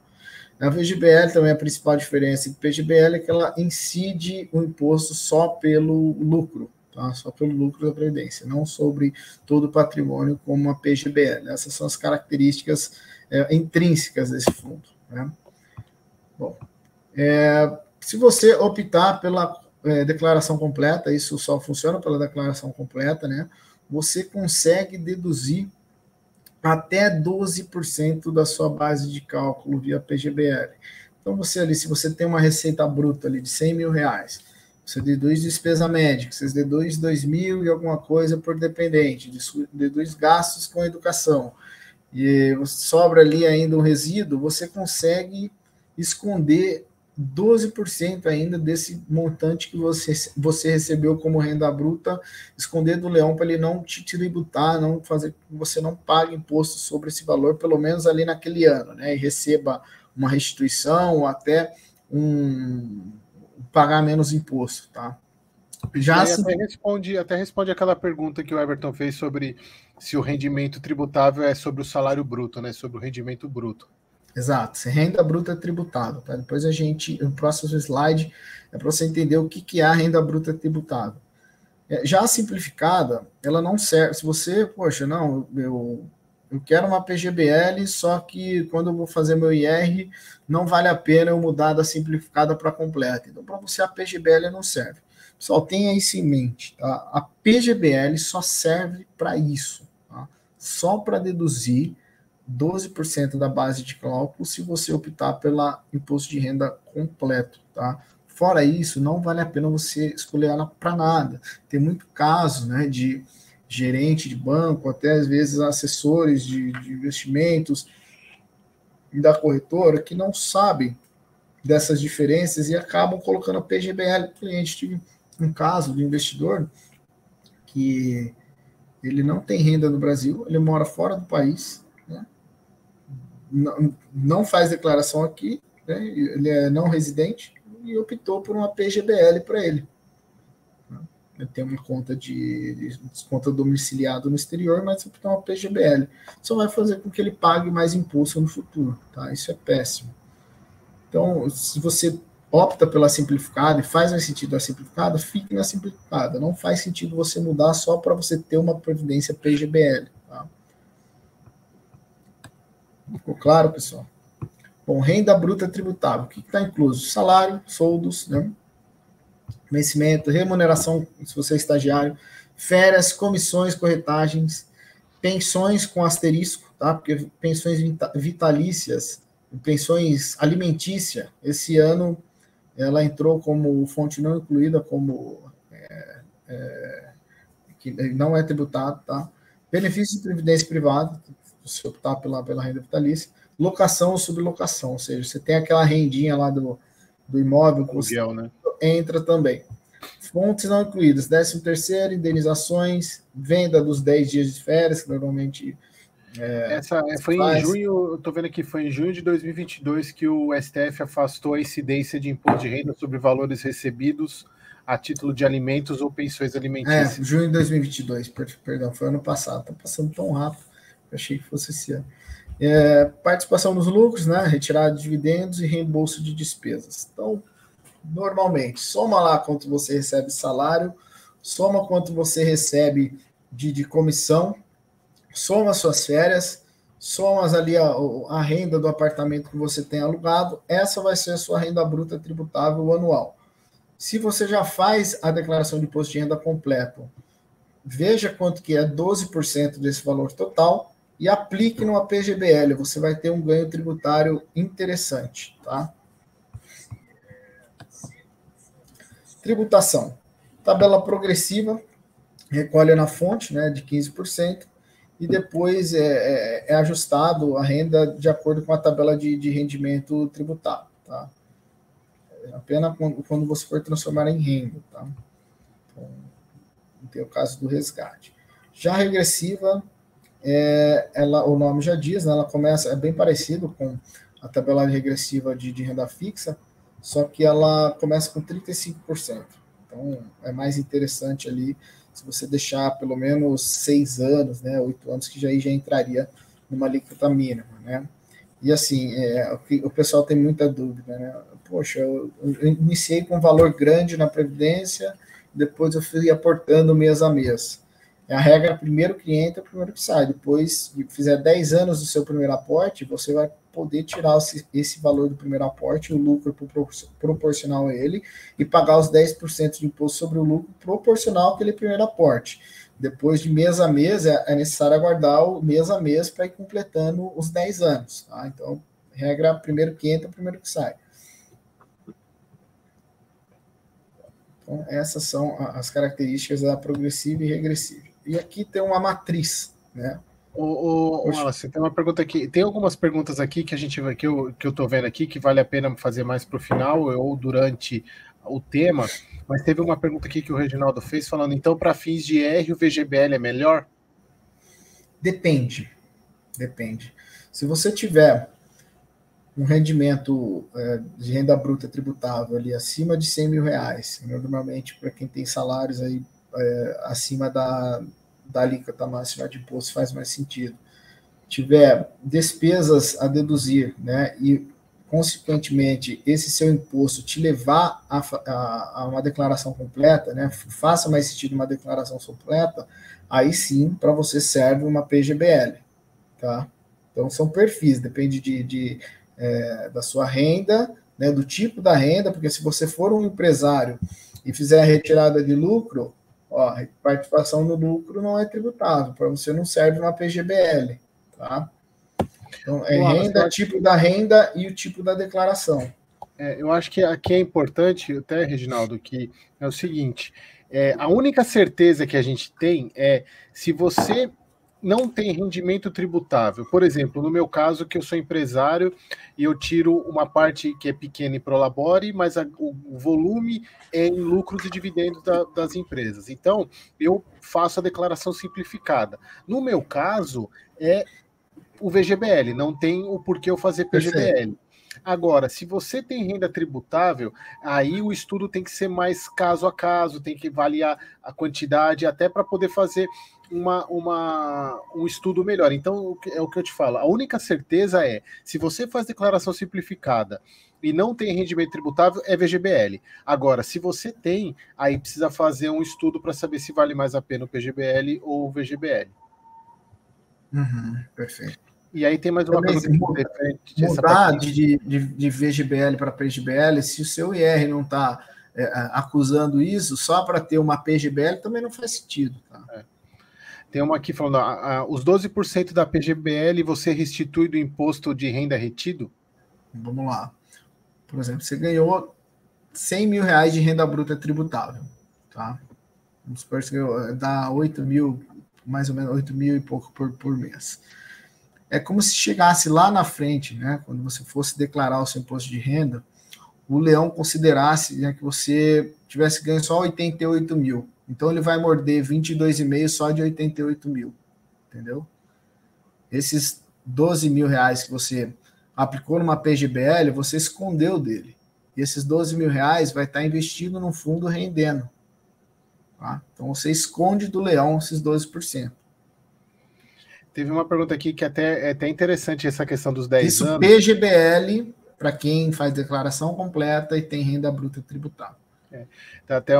Na VGBL também a principal diferença do PGBL é que ela incide o imposto só pelo lucro. Tá? Só pelo lucro da Previdência, não sobre todo o patrimônio como a PGBL. Essas são as características intrínsecas desse fundo. Né? Bom, se você optar pela declaração completa, isso só funciona pela declaração completa, né? Você consegue deduzir até 12% da sua base de cálculo via PGBL. Então, se você tem uma receita bruta ali de 100 mil reais, você deduz despesa médica, você deduz 2 mil e alguma coisa por dependente, deduz gastos com educação, e sobra ali ainda um resíduo, você consegue esconder 12% ainda desse montante que você recebeu como renda bruta, esconder do leão para ele não te tributar, não fazer que você não pague imposto sobre esse valor, pelo menos ali naquele ano, né? E receba uma restituição ou até pagar menos imposto, tá? Até responde aquela pergunta que o Everton fez sobre se o rendimento tributável é sobre o salário bruto, né? Sobre o rendimento bruto. Exato, se renda bruta é tributável, tá? Depois no próximo slide, é para você entender o que é a renda bruta tributável. Já a simplificada, ela não serve. Se você, poxa, não, eu quero uma PGBL, só que quando eu vou fazer meu IR, não vale a pena eu mudar da simplificada para completa. Então, para você, a PGBL não serve. Pessoal, tenha isso em mente. Tá? A PGBL só serve para isso. Tá? Só para deduzir 12% da base de cálculo se você optar pelo imposto de renda completo. Tá? Fora isso, não vale a pena você escolher ela para nada. Tem muito caso, né, de gerente de banco, até às vezes assessores de investimentos e da corretora que não sabem dessas diferenças e acabam colocando a PGBL para o cliente. Tive um caso de investidor que ele não tem renda no Brasil, ele mora fora do país, né? Não faz declaração aqui, né? Ele é não residente e optou por uma PGBL para ele. Ele tem uma conta de conta domiciliado no exterior, mas optou uma PGBL. Só vai fazer com que ele pague mais imposto no futuro, tá? Isso é péssimo. Então, se você opta pela simplificada e faz mais sentido a simplificada, fique na simplificada. Não faz sentido você mudar só para você ter uma previdência PGBL. Tá? Ficou claro, pessoal? Bom, renda bruta tributável. O que está incluso? Salário, soldos, né? Vencimento, remuneração, se você é estagiário, férias, comissões, corretagens, pensões com asterisco, tá? Porque pensões vitalícias, pensões alimentícia, esse ano ela entrou como fonte não incluída, como que não é tributado, tá? Benefício de previdência privada, se optar pela renda vitalícia, locação ou sublocação, ou seja, você tem aquela rendinha lá do imóvel que você Aluguel, né? entra também. Fontes não incluídas, 13º, indenizações, venda dos 10 dias de férias, que normalmente Essa foi em junho, eu estou vendo aqui, foi em junho de 2022 que o STF afastou a incidência de imposto de renda sobre valores recebidos a título de alimentos ou pensões alimentícias. Junho de 2022, perdão, foi ano passado. Está passando tão rápido, eu achei que fosse esse ano. Participação nos lucros, né, retirada de dividendos e reembolso de despesas. Então, normalmente, soma lá quanto você recebe salário, soma quanto você recebe de comissão, soma suas férias, somas ali a renda do apartamento que você tem alugado, essa vai ser a sua renda bruta tributável anual. Se você já faz a declaração de imposto de renda completo, veja quanto que é 12% desse valor total e aplique numa PGBL, você vai ter um ganho tributário interessante, tá? Tributação. Tabela progressiva, recolhe na fonte, né, de 15%, e depois é ajustado a renda de acordo com a tabela de rendimento tributável, tá? Apenas quando você for transformar em renda, tá? Então, tem o caso do resgate. Já a regressiva, o nome já diz, né, ela começa, é bem parecido com a tabela regressiva de renda fixa, só que ela começa com 35%. Então, é mais interessante ali se você deixar pelo menos 6 anos, né, 8 anos, que já entraria numa alíquota mínima, né? E assim, o pessoal tem muita dúvida, né? Poxa, eu iniciei com um valor grande na Previdência, depois eu fui aportando mês a mês. A regra, primeiro que entra, primeiro que sai. Depois que fizer 10 anos do seu primeiro aporte, você vai poder tirar esse valor do primeiro aporte, o lucro proporcional a ele, e pagar os 10% de imposto sobre o lucro proporcional àquele primeiro aporte. Depois de mês a mês, é necessário aguardar o mês a mês para ir completando os 10 anos. Tá? Então, regra, primeiro que entra, primeiro que sai. Então, essas são as características da progressiva e regressiva. E aqui tem uma matriz, né? Wallace, tem uma pergunta aqui. Tem algumas perguntas aqui que eu estou vendo aqui que vale a pena fazer mais para o final ou durante o tema, mas teve uma pergunta aqui que o Reginaldo fez falando, então, para fins de IR, o VGBL é melhor? Depende. Se você tiver um rendimento de renda bruta tributável ali acima de 100 mil reais, normalmente para quem tem salários aí acima da alíquota máxima de imposto faz mais sentido. Tiver despesas a deduzir, né, e consequentemente, esse seu imposto te levar a uma declaração completa, né, faça mais sentido uma declaração completa, aí sim, para você serve uma PGBL, tá? Então, são perfis, depende da sua renda, né, do tipo da renda, porque se você for um empresário e fizer a retirada de lucro, ó, participação no lucro não é tributável, para você não serve uma PGBL, tá? Então, renda, tipo da renda e o tipo da declaração. Eu acho que aqui é importante, até, Reginaldo, que é o seguinte, a única certeza que a gente tem é se você não tem rendimento tributável. Por exemplo, no meu caso, que eu sou empresário e eu tiro uma parte que é pequena em Prolabore, mas o volume é em lucros e dividendos das empresas. Então, eu faço a declaração simplificada. No meu caso, é o VGBL, não tem o porquê eu fazer PGBL. Perfeito. Agora, se você tem renda tributável, aí o estudo tem que ser mais caso a caso, tem que avaliar a quantidade, até para poder fazer um estudo melhor. Então, é o que eu te falo. A única certeza é, se você faz declaração simplificada e não tem rendimento tributável, é VGBL. Agora, se você tem, aí precisa fazer um estudo para saber se vale mais a pena o PGBL ou o VGBL. Perfeito. E aí tem mais uma pergunta que mudar de VGBL para PGBL, se o seu IR não está acusando isso, só para ter uma PGBL também não faz sentido. Tá? Tem uma aqui falando, os 12% da PGBL você restitui do imposto de renda retido? Vamos lá. Por exemplo, você ganhou 100 mil reais de renda bruta tributável. Tá? Vamos supor que você dá 8 mil, mais ou menos 8 mil e pouco por mês. É como se chegasse lá na frente, né, quando você fosse declarar o seu imposto de renda, o leão considerasse, né, que você tivesse ganho só 88 mil. Então, ele vai morder 22,5 só de 88 mil. Entendeu? Esses 12 mil reais que você aplicou numa PGBL, você escondeu dele. E esses 12 mil reais vai estar investido num fundo rendendo. Tá? Então, você esconde do leão esses 12%. Teve uma pergunta aqui que é até interessante, essa questão dos 10 anos. Isso PGBL, para quem faz declaração completa e tem renda bruta tributável. Tá até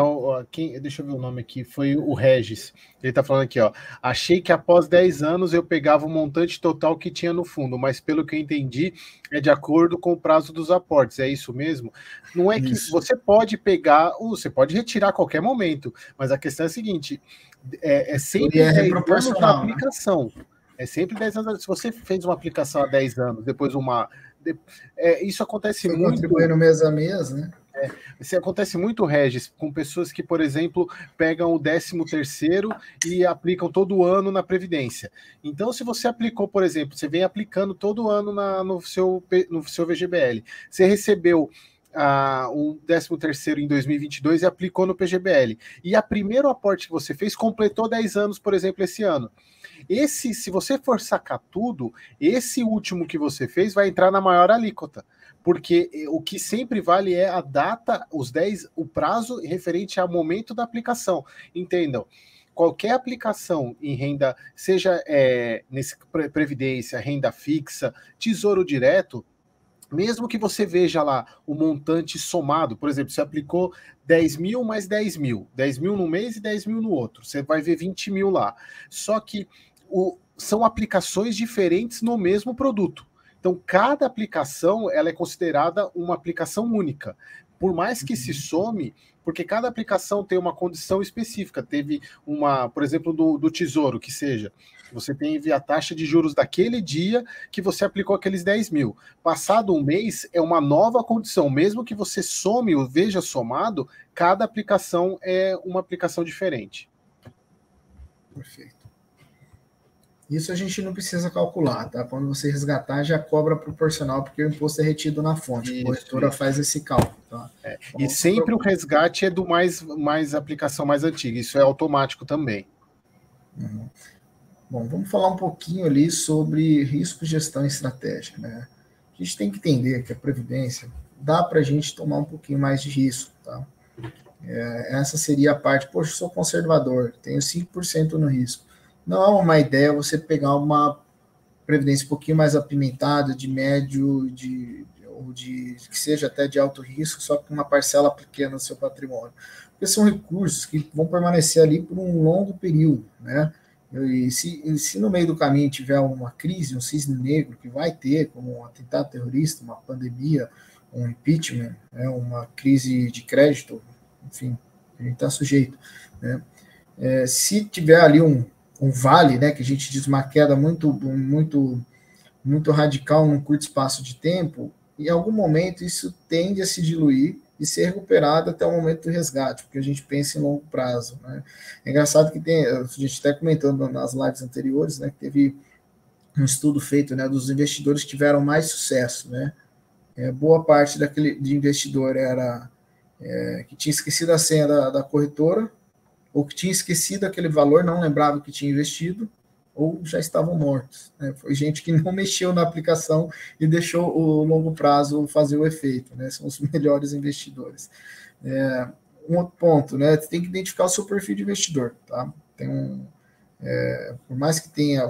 deixa eu ver o nome aqui, foi o Regis. Ele está falando aqui, ó. Achei que após 10 anos eu pegava o montante total que tinha no fundo, mas pelo que eu entendi, é de acordo com o prazo dos aportes. É isso mesmo? Não é que você pode pegar, você pode retirar a qualquer momento, mas a questão é a seguinte: é sempre 10 anos na aplicação. Né? É sempre 10 anos. Se você fez uma aplicação há 10 anos, depois isso acontece muito. Contribuindo mês a mês, né? Isso acontece muito, Regis, com pessoas que, por exemplo, pegam o 13º e aplicam todo ano na Previdência. Então, se você aplicou, por exemplo, você vem aplicando todo ano no seu VGBL, você recebeu o 13º em 2022 e aplicou no PGBL, e a primeiro aporte que você fez completou 10 anos, por exemplo, esse ano. Se você for sacar tudo, esse último que você fez vai entrar na maior alíquota. Porque o que sempre vale é a data, o prazo referente ao momento da aplicação. Entendam, qualquer aplicação em renda, seja nesse Previdência, renda fixa, Tesouro Direto, mesmo que você veja lá o montante somado, por exemplo, você aplicou 10 mil mais 10 mil, 10 mil no mês e 10 mil no outro, você vai ver 20 mil lá. Só que são aplicações diferentes no mesmo produto. Então, cada aplicação ela é considerada uma aplicação única. Por mais que se some, porque cada aplicação tem uma condição específica. Teve por exemplo, do Tesouro, que seja, você teve a taxa de juros daquele dia que você aplicou aqueles 10 mil. Passado um mês, é uma nova condição. Mesmo que você some ou veja somado, cada aplicação é uma aplicação diferente. Perfeito. Isso a gente não precisa calcular, tá? Quando você resgatar, já cobra proporcional, porque o imposto é retido na fonte. A corretora faz esse cálculo, tá? E sempre o resgate é do mais aplicação mais antiga. Isso é automático também. Bom, vamos falar um pouquinho ali sobre risco, gestão e estratégia, né? A gente tem que entender que a Previdência dá para a gente tomar um pouquinho mais de risco, tá? Essa seria a parte, poxa, eu sou conservador, tenho 5% no risco. Não é uma ideia você pegar uma previdência um pouquinho mais apimentada, de médio ou que seja até de alto risco, só com uma parcela pequena do seu patrimônio. Porque são recursos que vão permanecer ali por um longo período, né? E se no meio do caminho tiver uma crise, um cisne negro, que vai ter, como um atentado terrorista, uma pandemia, um impeachment, né, uma crise de crédito, enfim, a gente está sujeito, né? Se tiver ali um vale, né, que a gente diz uma queda muito radical num curto espaço de tempo, em algum momento isso tende a se diluir e ser recuperado até o momento do resgate, porque a gente pensa em longo prazo, né? É engraçado que a gente até comentando nas lives anteriores, né, que teve um estudo feito, né, dos investidores que tiveram mais sucesso, né? Boa parte de investidor era que tinha esquecido a senha da corretora, ou que tinha esquecido aquele valor, não lembrava que tinha investido, ou já estavam mortos, né? Foi gente que não mexeu na aplicação e deixou o longo prazo fazer o efeito, né? São os melhores investidores. Um outro ponto, né? Você tem que identificar o seu perfil de investidor, tá? Por mais que tenha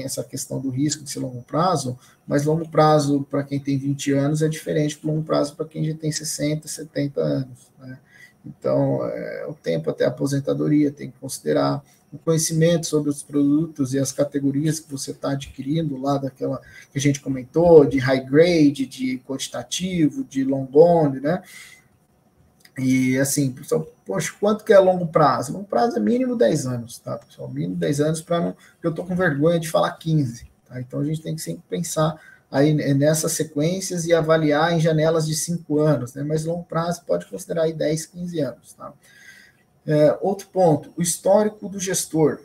essa questão do risco de ser longo prazo, mas longo prazo para quem tem 20 anos é diferente do longo prazo para quem já tem 60, 70 anos, né? Então, o tempo até a aposentadoria tem que considerar o conhecimento sobre os produtos e as categorias que você está adquirindo lá daquela que a gente comentou, de high grade, de quantitativo, de long bond, né? E assim, pessoal, poxa, quanto que é longo prazo? Longo prazo é mínimo 10 anos, tá, pessoal? Mínimo 10 anos para não. Eu estou com vergonha de falar 15, tá? Então a gente tem que sempre pensar aí nessas sequências e avaliar em janelas de 5 anos, né? Mas longo prazo pode considerar aí 10, 15 anos, tá? Outro ponto, o histórico do gestor.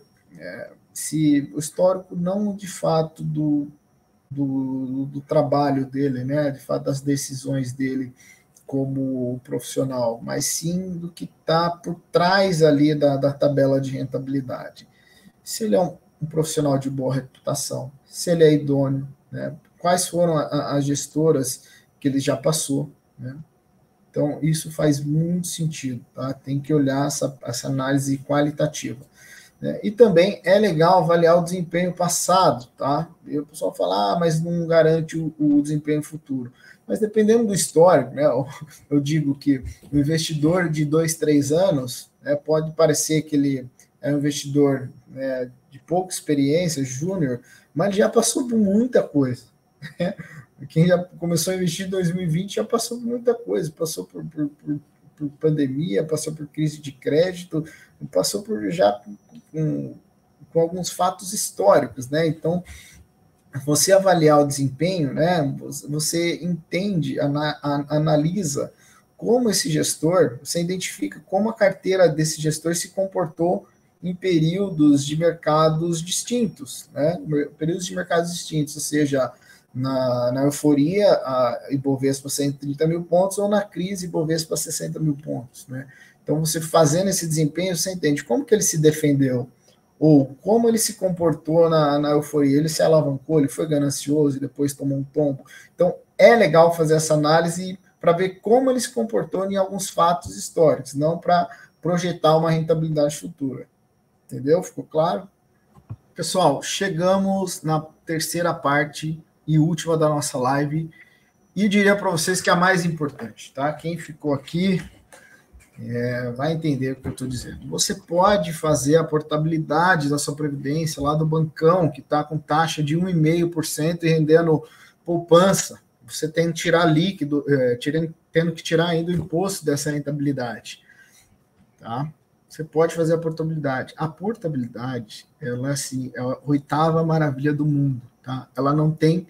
Se o histórico não de fato do trabalho dele, né? De fato das decisões dele como profissional, mas sim do que está por trás ali da tabela de rentabilidade. Se ele é um profissional de boa reputação, se ele é idôneo, né? Quais foram as gestoras que ele já passou, né? Então, isso faz muito sentido, tá? Tem que olhar essa análise qualitativa, né? E também é legal avaliar o desempenho passado, tá? E o pessoal fala, mas não garante o desempenho futuro. Mas dependendo do histórico, né, eu digo que o investidor de 2, 3 anos, né, pode parecer que ele é um investidor, né, de pouca experiência, júnior, mas já passou por muita coisa, né? Quem já começou a investir em 2020 já passou por muita coisa, passou por pandemia, passou por crise de crédito, passou por já com alguns fatos históricos, né? Então, você avaliar o desempenho, né? Você entende, analisa como esse gestor, você identifica como a carteira desse gestor se comportou em períodos de mercados distintos, né? Períodos de mercados distintos, ou seja, na euforia, a Ibovespa 130 mil pontos, ou na crise, Ibovespa 60 mil pontos, né? Então, você fazendo esse desempenho, você entende como que ele se defendeu, ou como ele se comportou na euforia. Ele se alavancou, ele foi ganancioso e depois tomou um tombo. Então, é legal fazer essa análise para ver como ele se comportou em alguns fatos históricos, não para projetar uma rentabilidade futura. Entendeu? Ficou claro? Pessoal, chegamos na terceira parte e última da nossa live, e diria para vocês que é a mais importante, tá? Quem ficou aqui vai entender o que eu estou dizendo. Você pode fazer a portabilidade da sua previdência lá do bancão, que está com taxa de 1,5% e rendendo poupança. Você tem que tirar líquido, tendo que tirar ainda o imposto dessa rentabilidade, tá? Você pode fazer a portabilidade. A portabilidade, ela assim, é a oitava maravilha do mundo, tá? Ela não tem...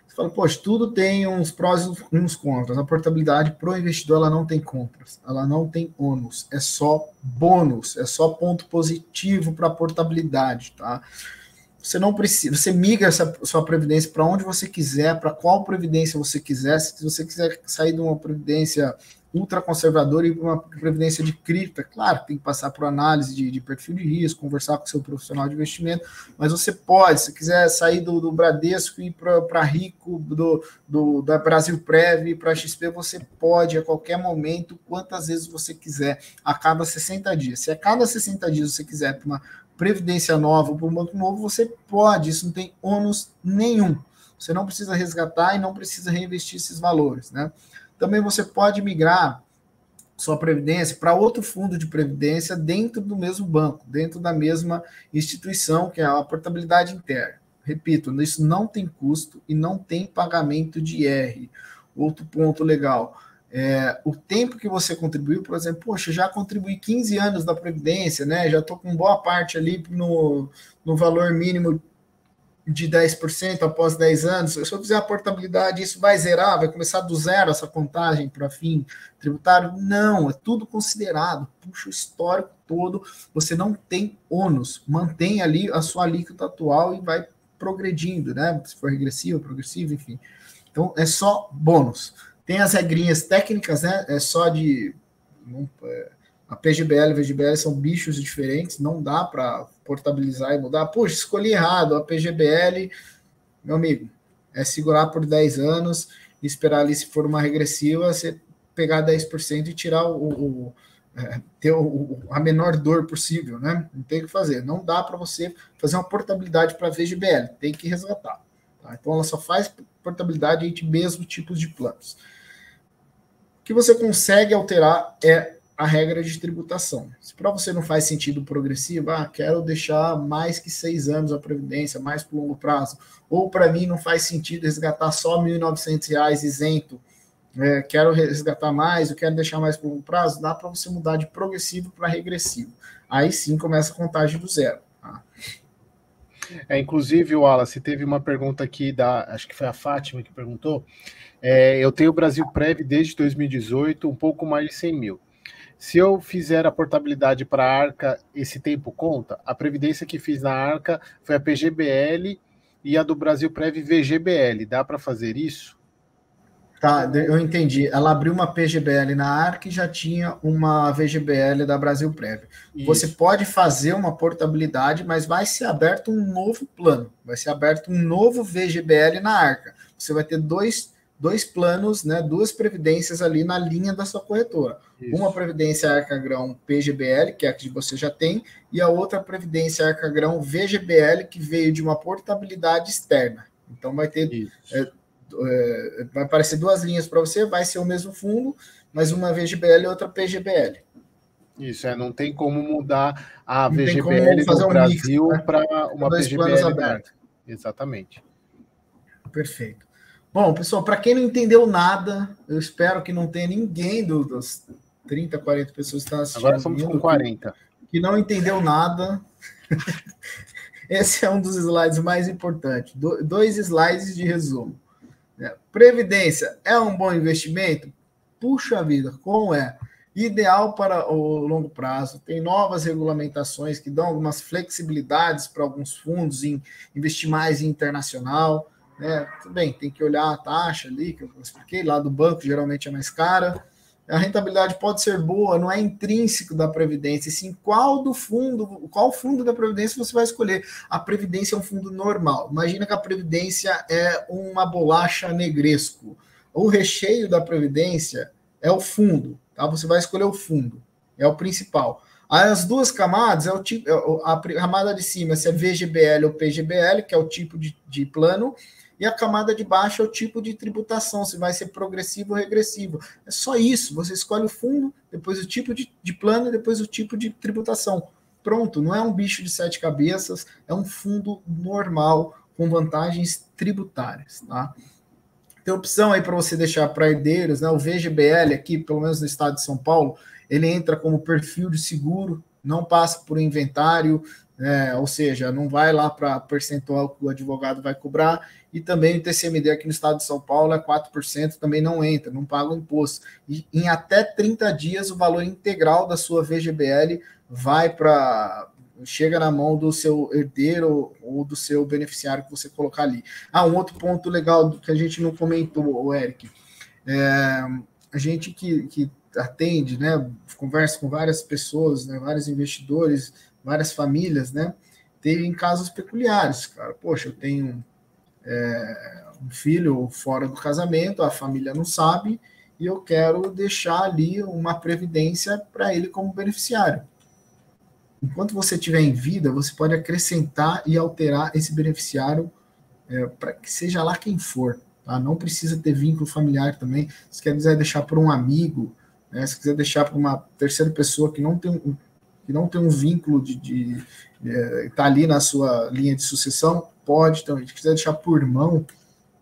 Você fala, poxa, tudo tem uns prós e uns contras. A portabilidade para o investidor, ela não tem contras, ela não tem ônus, é só bônus, é só ponto positivo para a portabilidade, tá? Você não precisa, você migra essa sua previdência para onde você quiser, para qual previdência você quiser. Se você quiser sair de uma previdência ultraconservadora e para uma previdência de cripto, claro, tem que passar por análise de perfil de risco, conversar com o seu profissional de investimento, mas você pode, se quiser sair do Bradesco e ir para Rico, da Brasil Prev para XP, você pode a qualquer momento, quantas vezes você quiser, a cada 60 dias. Se a cada 60 dias você quiser para uma previdência nova ou para um banco novo, você pode, isso não tem ônus nenhum. você não precisa resgatar e não precisa reinvestir esses valores, né? Também você pode migrar sua previdência para outro fundo de previdência dentro do mesmo banco, dentro da mesma instituição, que é a portabilidade interna. Repito, isso não tem custo e não tem pagamento de IR. Outro ponto legal, o tempo que você contribuiu, por exemplo, poxa, já contribuí 15 anos da Previdência, né? Já estou com boa parte ali no valor mínimo de 10% após 10 anos. Se eu fizer a portabilidade, isso vai zerar, vai começar do zero essa contagem para fim tributário? Não, é tudo considerado, puxa o histórico todo, você não tem ônus, mantém ali a sua alíquota atual e vai progredindo, né? Se for regressivo, progressivo, enfim. Então, é só bônus. Tem as regrinhas técnicas, né? É só de... A PGBL e a VGBL são bichos diferentes, não dá para portabilizar e mudar. Puxa, escolhi errado, a PGBL, meu amigo, é segurar por 10 anos e esperar ali, se for uma regressiva, você pegar 10% e tirar ter a menor dor possível, né? Não tem o que fazer. Não dá para você fazer uma portabilidade para a VGBL, tem que resgatar. Tá? Então, ela só faz portabilidade entre mesmos tipos de planos. O que você consegue alterar é a regra de tributação. Se para você não faz sentido progressivo, quero deixar mais que 6 anos a previdência, mais para longo prazo, ou para mim não faz sentido resgatar só R$ 1.900 isento, quero resgatar mais, eu quero deixar mais para longo prazo, dá para você mudar de progressivo para regressivo. Aí sim começa a contagem do zero. Tá? Inclusive, Wallace, teve uma pergunta aqui acho que foi a Fátima que perguntou. Eu tenho o Brasil Prev desde 2018, um pouco mais de 100 mil. Se eu fizer a portabilidade para a Arca, esse tempo conta? A previdência que fiz na Arca foi a PGBL e a do Brasil Prev VGBL. Dá para fazer isso? Tá, eu entendi. Ela abriu uma PGBL na Arca e já tinha uma VGBL da Brasil Prev. Isso. Você pode fazer uma portabilidade, mas vai ser aberto um novo plano. Vai ser aberto um novo VGBL na Arca. Você vai ter dois planos, né, 2 previdências ali na linha da sua corretora. Isso. Uma previdência Arca-Grão PGBL, que é a que você já tem, e a outra previdência Arca-Grão VGBL, que veio de uma portabilidade externa. Então vai ter... vai aparecer 2 linhas para você, vai ser o mesmo fundo, mas uma VGBL e outra PGBL. Isso, não tem como mudar a VGBL do Brasil, né, para uma PGBL da Arca. Exatamente. Perfeito. Bom, pessoal, para quem não entendeu nada, eu espero que não tenha ninguém das 30, 40 pessoas que estão assistindo. Agora somos com 40. Que não entendeu nada. Esse é um dos slides mais importantes. 2 slides de resumo. Previdência é um bom investimento? Puxa vida, como é? Ideal para o longo prazo. Tem novas regulamentações que dão algumas flexibilidades para alguns fundos em investir mais em internacional. Tudo bem, tem que olhar a taxa ali, que eu expliquei, lá do banco geralmente é mais cara. A rentabilidade pode ser boa, não é intrínseco da Previdência, sim qual fundo da Previdência você vai escolher. A Previdência é um fundo normal. Imagina que a Previdência é uma bolacha Negresco. O recheio da Previdência é o fundo, tá? Você vai escolher o fundo, é o principal. As 2 camadas, a camada de cima, se é VGBL ou PGBL, que é o tipo de plano, e a camada de baixo é o tipo de tributação, se vai ser progressivo ou regressivo. É só isso, você escolhe o fundo, depois o tipo de plano e depois o tipo de tributação. Pronto, não é um bicho de 7 cabeças, é um fundo normal, com vantagens tributárias. Tá? Tem opção aí para você deixar para herdeiros, né? O VGBL aqui, pelo menos no estado de São Paulo, ele entra como perfil de seguro, não passa por inventário, ou seja, não vai lá para percentual que o advogado vai cobrar, e também o TCMD aqui no estado de São Paulo é 4%, também não entra, não paga o imposto. E em até 30 dias, o valor integral da sua VGBL chega na mão do seu herdeiro ou do seu beneficiário que você colocar ali. Um outro ponto legal que a gente não comentou, Eric, a gente que atende, né, conversa com várias pessoas, né, vários investidores, várias famílias, né, tem casos peculiares, cara. Poxa, eu tenho um filho fora do casamento, a família não sabe, e eu quero deixar ali uma previdência para ele como beneficiário. Enquanto você estiver em vida, você pode acrescentar e alterar esse beneficiário para que seja lá quem for. Tá? Não precisa ter vínculo familiar também. Se quiser deixar para um amigo, né? Se quiser deixar para uma terceira pessoa que não tem um vínculo de tá ali na sua linha de sucessão, pode também. Se quiser deixar por irmão,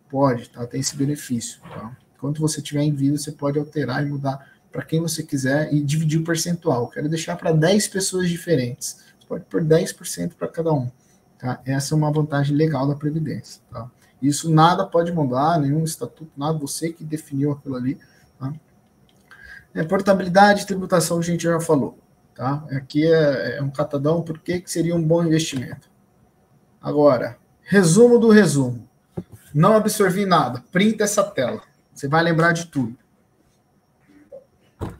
pode, tá? Tem esse benefício. Tá? Enquanto você tiver em vida, você pode alterar e mudar para quem você quiser e dividir o percentual. Quero deixar para 10 pessoas diferentes. Você pode pôr 10% para cada um. Tá? Essa é uma vantagem legal da Previdência. Tá? Isso nada pode mudar, nenhum estatuto, nada, você que definiu aquilo ali. Tá? Portabilidade e tributação, a gente já falou. Tá? Aqui é um catadão, por que seria um bom investimento. Agora, resumo do resumo. Não absorvi nada, printa essa tela. Você vai lembrar de tudo.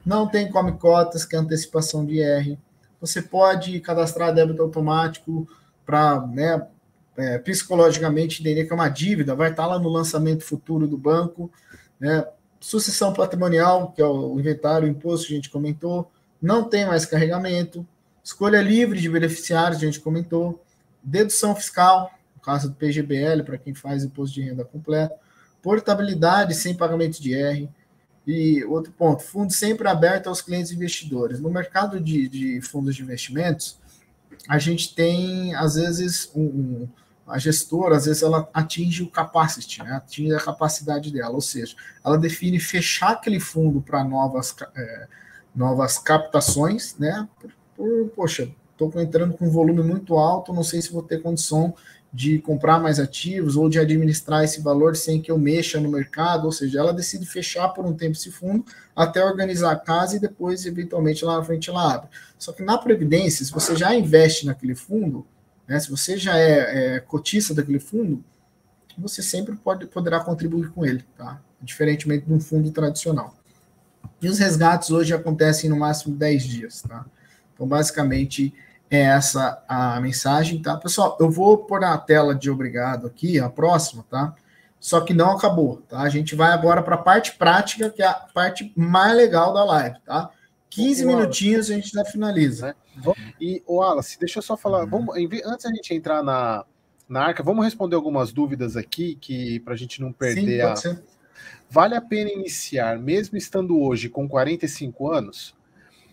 Não tem come cotas, que é antecipação de IR. Você pode cadastrar débito automático para, né, psicologicamente entender que é uma dívida, vai estar lá no lançamento futuro do banco. Né? Sucessão patrimonial, que é o inventário, o imposto, a gente comentou. Não tem mais carregamento. Escolha livre de beneficiários, a gente comentou. Dedução fiscal, no caso do PGBL, para quem faz imposto de renda completo. Portabilidade sem pagamento de IR. E outro ponto, fundo sempre aberto aos clientes investidores. No mercado de fundos de investimentos, a gente tem, às vezes, a gestora, às vezes, ela atinge o capacity, né? Atinge a capacidade dela, ou seja, ela define fechar aquele fundo para novas captações, né? Poxa, estou entrando com um volume muito alto, não sei se vou ter condição de comprar mais ativos ou de administrar esse valor sem que eu mexa no mercado, ou seja, ela decide fechar por um tempo esse fundo até organizar a casa e depois, eventualmente, lá na frente ela abre. Só que na Previdência, se você já investe naquele fundo, né, se você já é cotista daquele fundo, você sempre poderá contribuir com ele, tá? Diferentemente de um fundo tradicional. E os resgates hoje acontecem no máximo 10 dias, tá? Então, basicamente, é essa a mensagem, tá? Pessoal, eu vou pôr na tela de obrigado aqui, a próxima, tá? Só que não acabou, tá? A gente vai agora para a parte prática, que é a parte mais legal da live, tá? 15 minutinhos a gente já finaliza. Né? E, Wallace, deixa eu só falar, antes da gente entrar na Arca, vamos responder algumas dúvidas aqui, que para a gente não perder. Sim, pode ser. Vale a pena iniciar, mesmo estando hoje com 45 anos?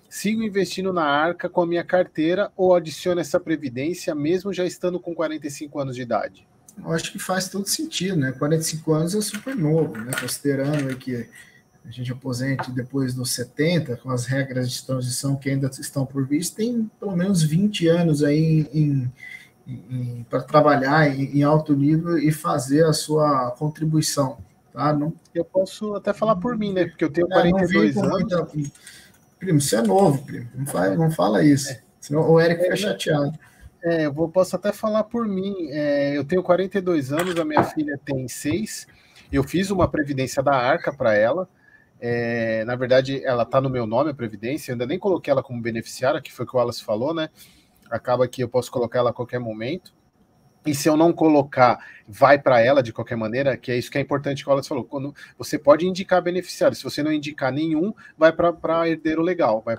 Sigo investindo na Arca com a minha carteira ou adiciono essa previdência mesmo já estando com 45 anos de idade? Eu acho que faz todo sentido, né? 45 anos é super novo, né? Considerando aí que a gente aposente depois dos 70, com as regras de transição que ainda estão por vir, tem pelo menos 20 anos aí para trabalhar em alto nível e fazer a sua contribuição. Tá? Não, eu posso até falar por mim, né? Porque eu tenho 42 anos. Primo, você é novo, primo. Não fala isso. Senão o Eric fica chateado. Eu posso até falar por mim. Eu tenho 42 anos, a minha filha tem 6. Eu fiz uma previdência da Arca para ela. Na verdade, ela está no meu nome, a previdência. Eu ainda nem coloquei ela como beneficiária, que foi o que o Wallace falou, né? Acaba que eu posso colocar ela a qualquer momento. E se eu não colocar, vai para ela de qualquer maneira, que é isso que é importante que o Wallace falou. Quando você pode indicar beneficiário, se você não indicar nenhum, vai para herdeiro legal, vai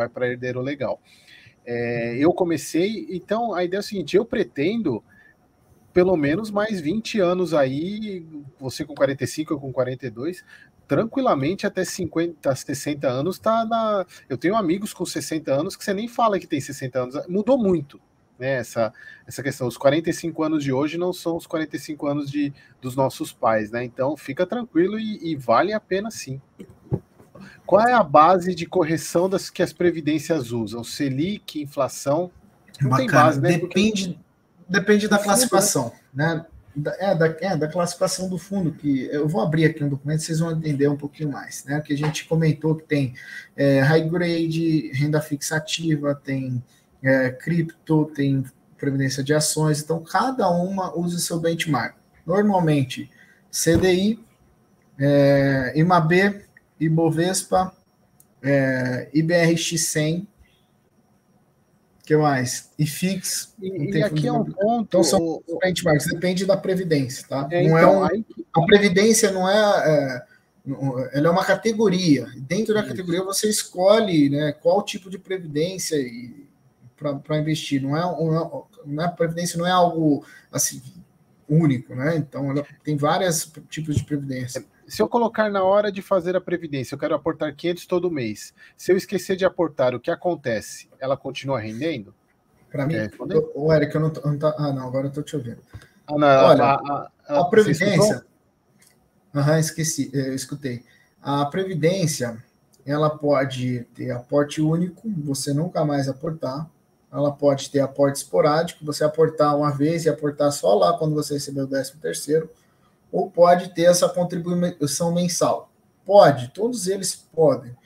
para herdeiro legal. Eu comecei, então a ideia é o seguinte, eu pretendo pelo menos mais 20 anos aí, você com 45, eu com 42, tranquilamente até 50, 60 anos tá eu tenho amigos com 60 anos que você nem fala que tem 60 anos, mudou muito. Né, essa questão, os 45 anos de hoje não são os 45 anos dos nossos pais, né? Então fica tranquilo e vale a pena sim. Qual é a base de correção que as previdências usam? Selic, inflação? Não bacana. Tem base, né? Depende da classificação, né? Da classificação do fundo, que eu vou abrir aqui um documento, vocês vão entender um pouquinho mais, né? Que a gente comentou que tem high grade, renda fixativa, tem cripto, tem previdência de ações, então cada uma usa o seu benchmark. Normalmente, CDI, IMAB, Ibovespa, IBRX100, que mais? IFIX. E aqui é um ponto... Então são os benchmarks, depende da previdência, tá? A previdência não é... ela é uma categoria. Dentro da categoria você escolhe, né, qual tipo de previdência para investir. A previdência não é algo assim único, né? Então, ela tem vários tipos de previdência. Se eu colocar na hora de fazer a previdência, eu quero aportar 500 todo mês. Se eu esquecer de aportar, o que acontece? Ela continua rendendo? Para mim, o Eric, eu não tô, não, agora eu estou te ouvindo. Ah, não, olha, a previdência... esqueci, eu escutei. A previdência, ela pode ter aporte único, você nunca mais aportar. Ela pode ter aporte esporádico, você aportar uma vez e aportar só lá quando você receber o 13º, ou pode ter essa contribuição mensal. Pode, todos eles podem.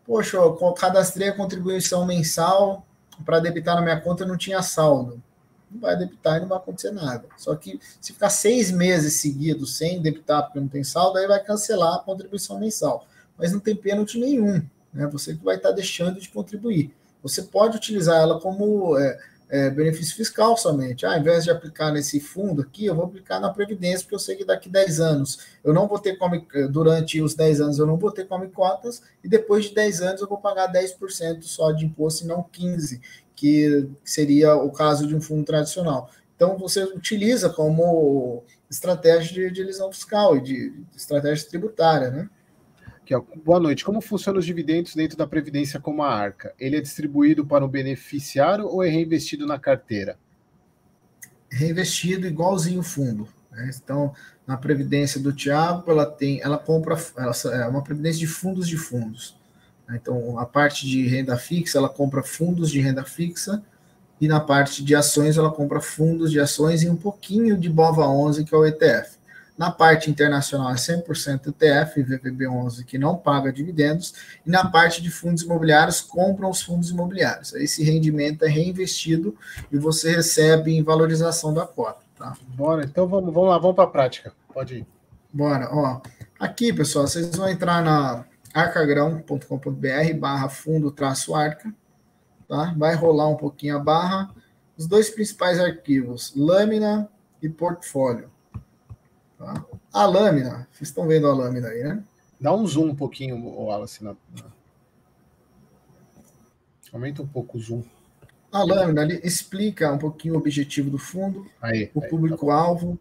Poxa, eu cadastrei a contribuição mensal para debitar na minha conta, não tinha saldo. Não vai debitar e não vai acontecer nada. Só que se ficar 6 meses seguidos sem debitar porque não tem saldo, aí vai cancelar a contribuição mensal. Mas não tem pênalti nenhum, né? Você que vai estar deixando de contribuir. Você pode utilizar ela como benefício fiscal somente. Ao invés de aplicar nesse fundo aqui, eu vou aplicar na Previdência, porque eu sei que daqui 10 anos eu não vou ter durante os 10 anos eu não vou ter cotas, e depois de 10 anos eu vou pagar 10% só de imposto e não 15%, que seria o caso de um fundo tradicional. Então, você utiliza como estratégia de elisão fiscal e de estratégia tributária, né? Boa noite. Como funcionam os dividendos dentro da Previdência como a Arca? Ele é distribuído para o beneficiário ou é reinvestido na carteira? Reinvestido igualzinho o fundo, né? Então, na Previdência do Thiago, ela compra, é uma Previdência de fundos. Então, a parte de renda fixa, ela compra fundos de renda fixa, e na parte de ações, ela compra fundos de ações e um pouquinho de BOVA11, que é o ETF. Na parte internacional é 100% ETF, VPB11, que não paga dividendos, e na parte de fundos imobiliários, compram os fundos imobiliários. Esse rendimento é reinvestido e você recebe em valorização da cota. Tá? Bora, então vamos lá, vamos para a prática. Pode ir. Bora, ó. Aqui, pessoal, vocês vão entrar na arcagrão.com.br/fundo-arca, tá? Vai rolar um pouquinho a barra. Os dois principais arquivos, lâmina e portfólio. Tá? A lâmina, vocês estão vendo a lâmina aí, né? Dá um zoom um pouquinho, Wallace. Aumenta um pouco o zoom. A lâmina ali explica um pouquinho o objetivo do fundo, o público-alvo, tá,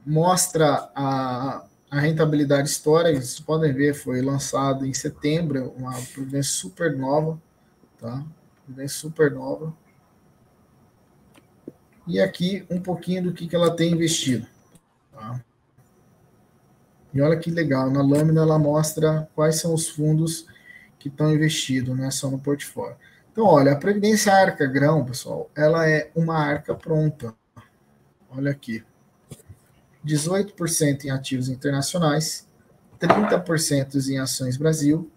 mostra a rentabilidade histórica. Vocês podem ver, foi lançado em setembro, uma previdência super nova, tá? Previdência super nova. E aqui um pouquinho do que ela tem investido. Tá? E olha que legal, na lâmina ela mostra quais são os fundos que estão investidos, não é só no portfólio. Então, olha, a Previdência Arca Grão, pessoal, ela é uma arca pronta. Olha aqui. 18% em ativos internacionais, 30% em ações Brasil,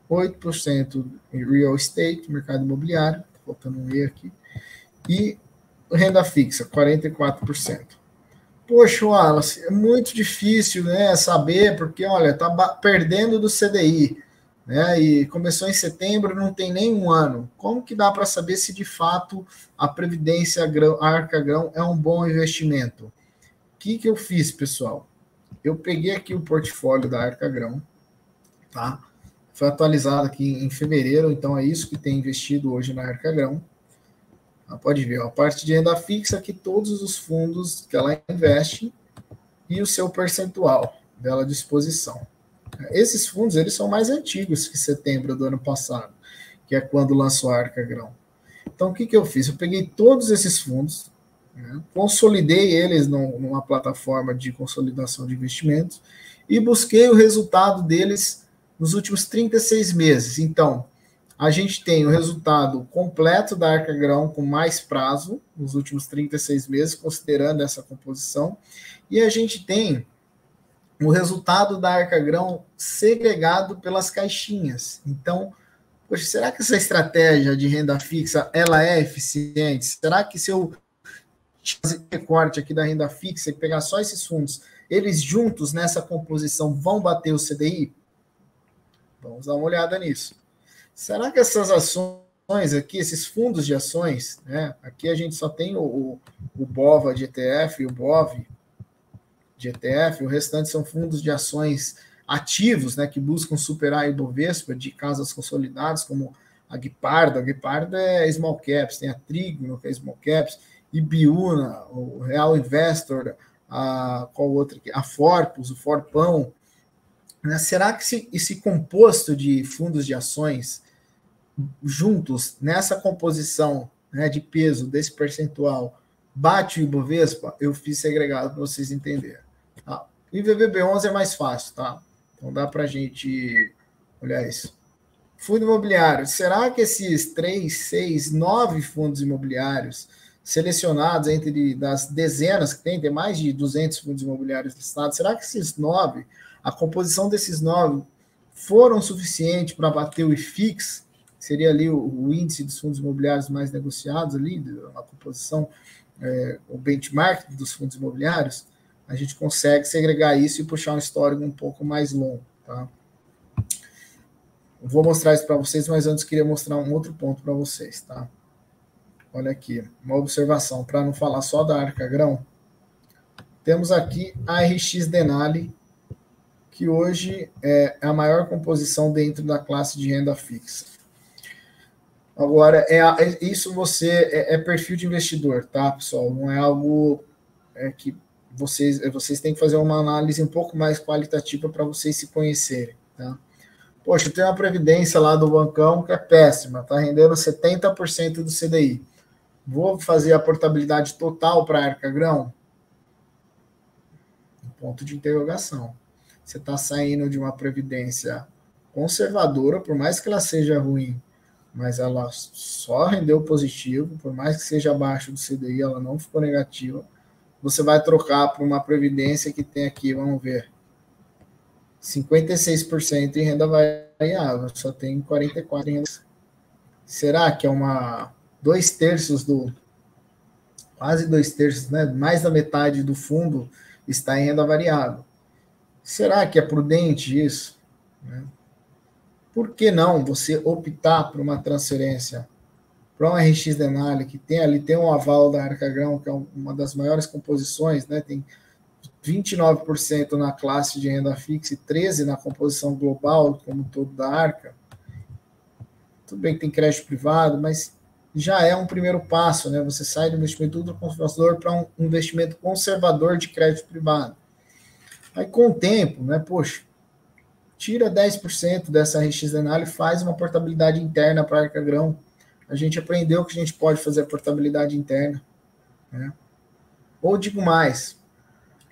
8% em real estate, mercado imobiliário, faltando um E aqui, e renda fixa, 44%. Poxa, Wallace, é muito difícil, né, saber, porque, olha, tá perdendo do CDI, né, e começou em setembro, não tem nem um ano. Como que dá para saber se, de fato, a Previdência Arca Grão é um bom investimento? O que eu fiz, pessoal? Eu peguei aqui o portfólio da Arca Grão, tá? Foi atualizado aqui em fevereiro, então é isso que tem investido hoje na Arca Grão. Pode ver, a parte de renda fixa aqui, todos os fundos que ela investe e o seu percentual dela à disposição. Esses fundos, eles são mais antigos que setembro do ano passado, que é quando lançou a Arca Grão. Então, o que eu fiz? Eu peguei todos esses fundos, né, consolidei eles numa plataforma de consolidação de investimentos e busquei o resultado deles nos últimos 36 meses. Então, a gente tem o resultado completo da Arca Grão com mais prazo, nos últimos 36 meses, considerando essa composição, e a gente tem o resultado da Arca Grão segregado pelas caixinhas. Então, poxa, será que essa estratégia de renda fixa ela é eficiente? Será que se eu fazer recorte aqui da renda fixa e pegar só esses fundos, eles juntos nessa composição vão bater o CDI? Vamos dar uma olhada nisso. Será que essas ações aqui, esses fundos de ações, né? Aqui a gente só tem o BOVA de ETF e o BOV de ETF, o restante são fundos de ações ativos, né? Que buscam superar a Ibovespa de casas consolidadas, como a Guepardo. A Guepardo é small caps, tem a Trigno, que é small caps, Ibiúna, o Real Investor, qual outra aqui? A Forpus, o Forpão, né? Será que esse composto de fundos de ações juntos, nessa composição, né, de peso desse percentual, bate o Ibovespa? Eu fiz segregado para vocês entenderem. Tá? O IVVB11 é mais fácil, tá? Então dá para a gente olhar isso. Fundo imobiliário. Será que esses 3, 6, 9 fundos imobiliários selecionados entre das dezenas que tem mais de 200 fundos imobiliários listados, será que esses 9, a composição desses 9 foram suficientes para bater o IFIX? Seria ali o índice dos fundos imobiliários mais negociados ali, a composição, o benchmark dos fundos imobiliários? A gente consegue segregar isso e puxar um histórico um pouco mais longo, tá? Eu vou mostrar isso para vocês, mas antes queria mostrar um outro ponto para vocês, tá? Olha aqui, uma observação, para não falar só da Arca Grão. Temos aqui a RX Denali, que hoje é a maior composição dentro da classe de renda fixa. Agora, isso é perfil de investidor, tá, pessoal? Não é algo que vocês têm que fazer uma análise um pouco mais qualitativa para vocês se conhecerem, tá? Poxa, tem uma previdência lá do bancão que é péssima, está rendendo 70% do CDI. Vou fazer a portabilidade total para a Arca Grão? Ponto de interrogação. Você está saindo de uma previdência conservadora, por mais que ela seja ruim, mas ela só rendeu positivo, por mais que seja abaixo do CDI, ela não ficou negativa. Você vai trocar por uma previdência que tem aqui, vamos ver, 56% em renda variável, só tem 44% em renda. Será que é quase 2/3, né? Mais da metade do fundo está em renda variável. Será que é prudente isso? Né? Por que não você optar por uma transferência para um RX Denali, que tem um aval da Arca Grão, que é uma das maiores composições, né? Tem 29% na classe de renda fixa e 13% na composição global, como todo da Arca. Tudo bem que tem crédito privado, mas já é um primeiro passo, né? Você sai do investimento ultraconservador para um investimento conservador de crédito privado. Aí, com o tempo, né? Poxa, tira 10% dessa RX Denali e faz uma portabilidade interna para a Arca Grão. A gente aprendeu que a gente pode fazer a portabilidade interna, né? Ou digo mais,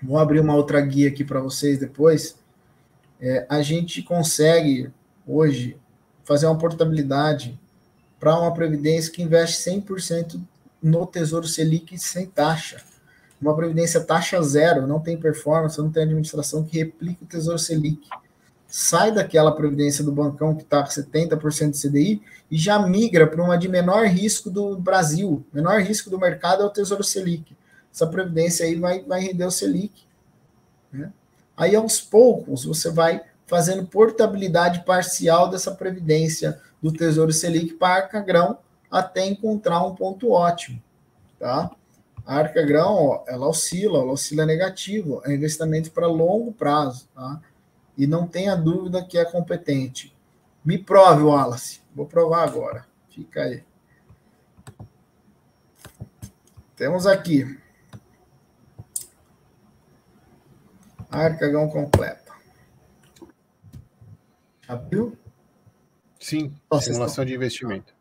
vou abrir uma outra guia aqui para vocês depois. A gente consegue, hoje, fazer uma portabilidade para uma previdência que investe 100% no Tesouro Selic sem taxa. Uma previdência taxa zero, não tem performance, não tem administração que replique o Tesouro Selic. Sai daquela previdência do bancão que está com 70% de CDI e já migra para uma de menor risco do Brasil. Menor risco do mercado é o Tesouro Selic. Essa previdência aí vai render o Selic, né? Aí, aos poucos, você vai fazendo portabilidade parcial dessa previdência do Tesouro Selic para a Arca Grão até encontrar um ponto ótimo, tá? A Arca Grão, ó, ela oscila negativo, é investimento para longo prazo, tá? E não tenha dúvida que é competente. Me prove, Wallace. Vou provar agora. Fica aí. Temos aqui a Arca Grão completa. Abriu? Sim, simulação de investimento.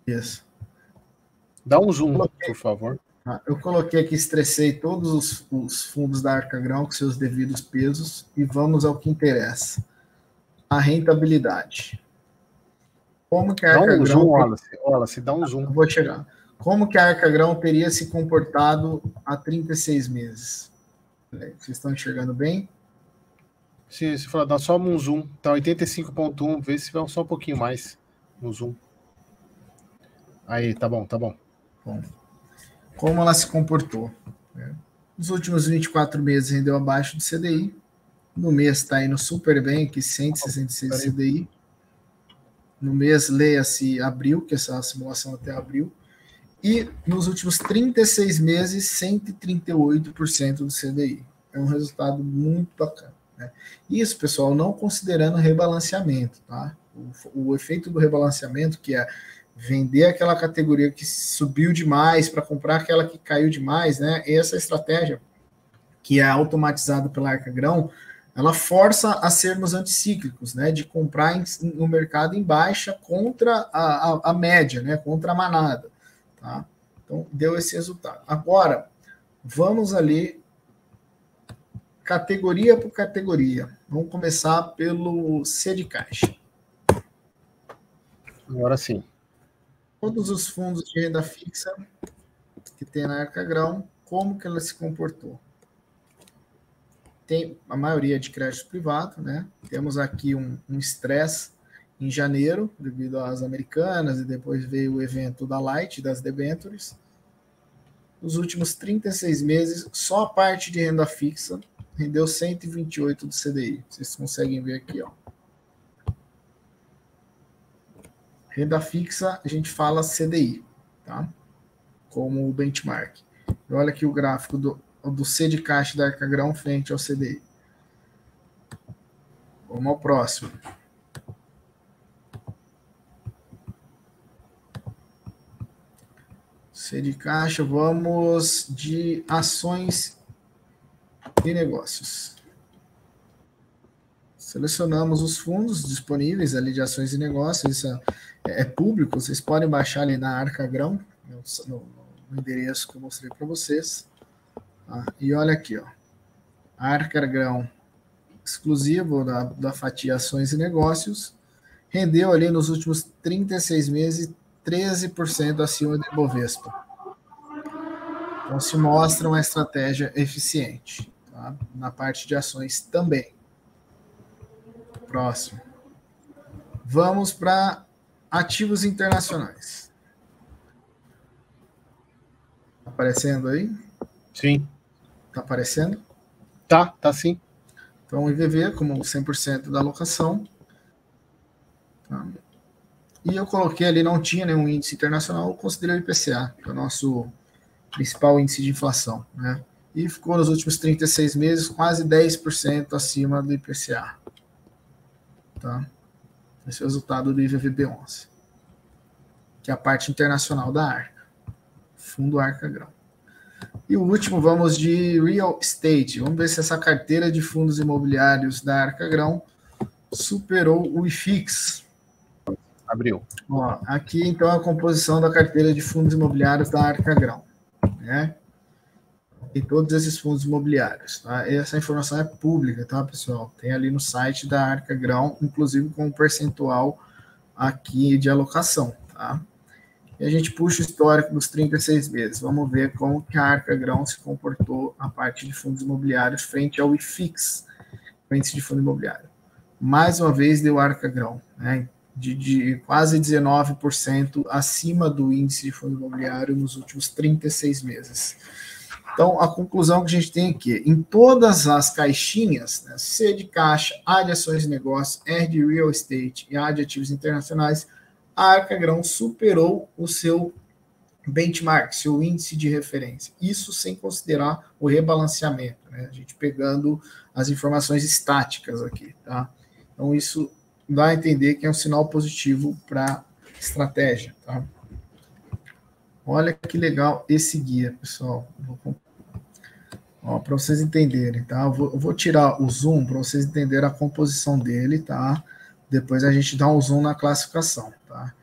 Isso. Dá um zoom, por favor. Eu coloquei aqui, estressei todos os fundos da Arca Grão com seus devidos pesos e vamos ao que interessa. A rentabilidade. Como que a Arca Grão... Zoom, Wallace, dá um zoom. Eu vou chegar. Como que a Arca Grão teria se comportado há 36 meses? Vocês estão enxergando bem? Se você falar, dá só um zoom. Tá 85.1, vê se vai só um pouquinho mais no zoom. Aí, tá bom. Bom. Como ela se comportou? Nos últimos 24 meses rendeu abaixo do CDI. No mês está indo super bem, que 166 CDI. No mês, leia-se abril, que essa simulação até abril. E nos últimos 36 meses, 138% do CDI. É um resultado muito bacana, né? Isso, pessoal, não considerando rebalanceamento, tá? O efeito do rebalanceamento, que é vender aquela categoria que subiu demais para comprar aquela que caiu demais, né? Essa estratégia que é automatizada pela Arca Grão, ela força a sermos anticíclicos, né, de comprar no mercado em baixa contra a média, né, contra a manada, tá? Então, deu esse resultado. Agora, vamos ali, categoria por categoria. Vamos começar pelo C de caixa. Agora sim. Todos os fundos de renda fixa que tem na Arca Grão, como que ela se comportou? Tem a maioria de crédito privado, né? Temos aqui um estresse em janeiro, devido às americanas, e depois veio o evento da Light, das debentures. Nos últimos 36 meses, só a parte de renda fixa rendeu 128 do CDI. Vocês conseguem ver aqui, ó. Renda fixa, a gente fala CDI, tá? Como o benchmark. E olha aqui o gráfico do C de caixa da Arca Grão frente ao CDI. Vamos ao próximo. C de caixa, vamos de ações e negócios. Selecionamos os fundos disponíveis ali de ações e negócios, isso é público, vocês podem baixar ali na Arca Grão, no endereço que eu mostrei para vocês. Tá? E olha aqui, ó, Arca Grão exclusivo da fatia ações e negócios, rendeu ali nos últimos 36 meses 13% acima do Ibovespa. Então se mostra uma estratégia eficiente, tá? Na parte de ações também. Próximo. Vamos para ativos internacionais. Tá aparecendo aí? Sim. Tá aparecendo? Tá sim. Então, o IVV, como 100% da alocação. Tá? E eu coloquei ali, não tinha nenhum índice internacional, eu considerei o IPCA, que é o nosso principal índice de inflação, né? E ficou nos últimos 36 meses quase 10% acima do IPCA. Tá? Esse é o resultado do IVVB11, que é a parte internacional da Arca, fundo Arca Grão. E o último, vamos de real estate. Vamos ver se essa carteira de fundos imobiliários da Arca Grão superou o IFIX. Abriu. Ó, aqui, então, a composição da carteira de fundos imobiliários da Arca Grão, né? E todos esses fundos imobiliários, tá? Essa informação é pública, tá, pessoal? Tem ali no site da Arca Grão, inclusive com um percentual aqui de alocação, tá? E a gente puxa o histórico dos 36 meses. Vamos ver como que a Arca Grão se comportou a parte de fundos imobiliários frente ao IFIX, índice de fundo imobiliário. Mais uma vez deu Arca Grão, né? De quase 19% acima do índice de fundo imobiliário nos últimos 36 meses. Então, a conclusão que a gente tem aqui, em todas as caixinhas, né, C de caixa, A de ações e negócios, R de real estate e A de ativos internacionais, a Arca Grão superou o seu benchmark, seu índice de referência. Isso sem considerar o rebalanceamento, né? A gente pegando as informações estáticas aqui, tá? Então, isso dá a entender que é um sinal positivo para a estratégia, tá? Olha que legal esse guia, pessoal. Para vocês entenderem, tá? Eu vou tirar o zoom para vocês entenderem a composição dele, tá? Depois a gente dá um zoom na classificação, tá?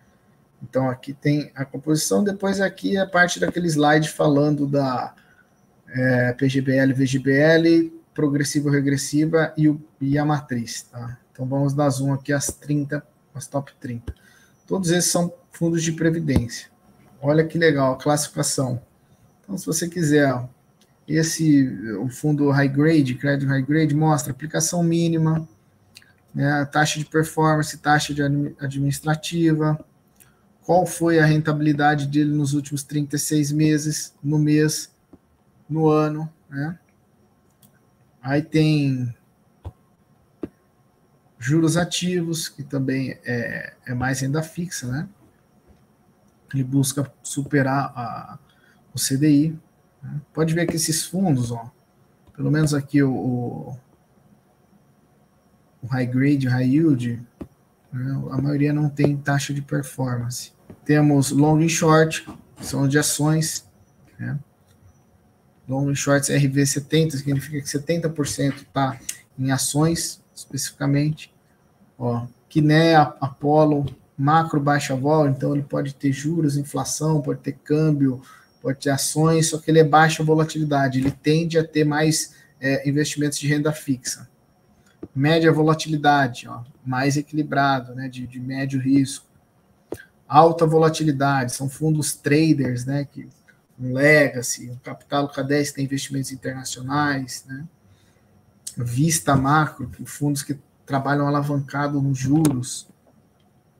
Então, aqui tem a composição, depois aqui é parte daquele slide falando da PGBL, VGBL, progressiva, regressiva e a matriz, tá? Então, vamos dar zoom aqui às top 30. Todos esses são fundos de previdência. Olha que legal, a classificação. Então, se você quiser, o fundo high grade, crédito high grade, mostra aplicação mínima, né, taxa de performance, taxa de administrativa, qual foi a rentabilidade dele nos últimos 36 meses, no mês, no ano, né? Aí tem juros ativos, que também é mais renda fixa, né? Ele busca superar o CDI. Né? Pode ver que esses fundos, ó, pelo menos aqui o high grade, o high yield, né, a maioria não tem taxa de performance. Temos long e short, são de ações, né? Long shorts RV70 significa que 70% está em ações, especificamente. Ó, Kinea, Apollo, macro baixa vol, então ele pode ter juros, inflação, pode ter câmbio, pode ter ações, só que ele é baixa volatilidade, ele tende a ter mais investimentos de renda fixa. Média volatilidade, ó, mais equilibrado, né, de médio risco. Alta volatilidade, são fundos traders, né, que um Legacy, um Capital K10 tem investimentos internacionais, né? Vista Macro, fundos que trabalham alavancado nos juros.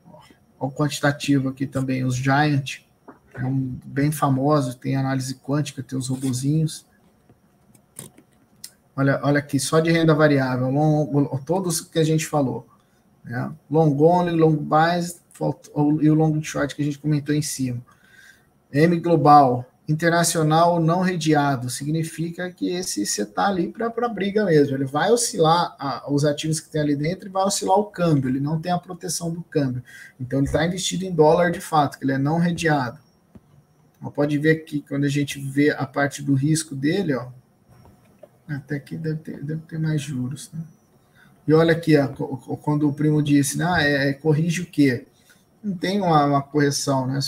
Olha o quantitativo aqui também, os Giant, é um bem famoso, tem análise quântica, tem os robozinhos. Olha aqui, só de renda variável, todos que a gente falou. Né? Long only, long buys e o long short que a gente comentou em cima. M Global, internacional não redeado, significa que esse você está ali para briga mesmo. Ele vai oscilar os ativos que tem ali dentro e vai oscilar o câmbio. Ele não tem a proteção do câmbio. Então, ele está investido em dólar de fato, que ele é não redeado. Pode ver aqui, quando a gente vê a parte do risco dele, ó, até aqui deve ter mais juros. Né? E olha aqui, ó, quando o primo disse, corrige o quê? Não tem uma correção, né?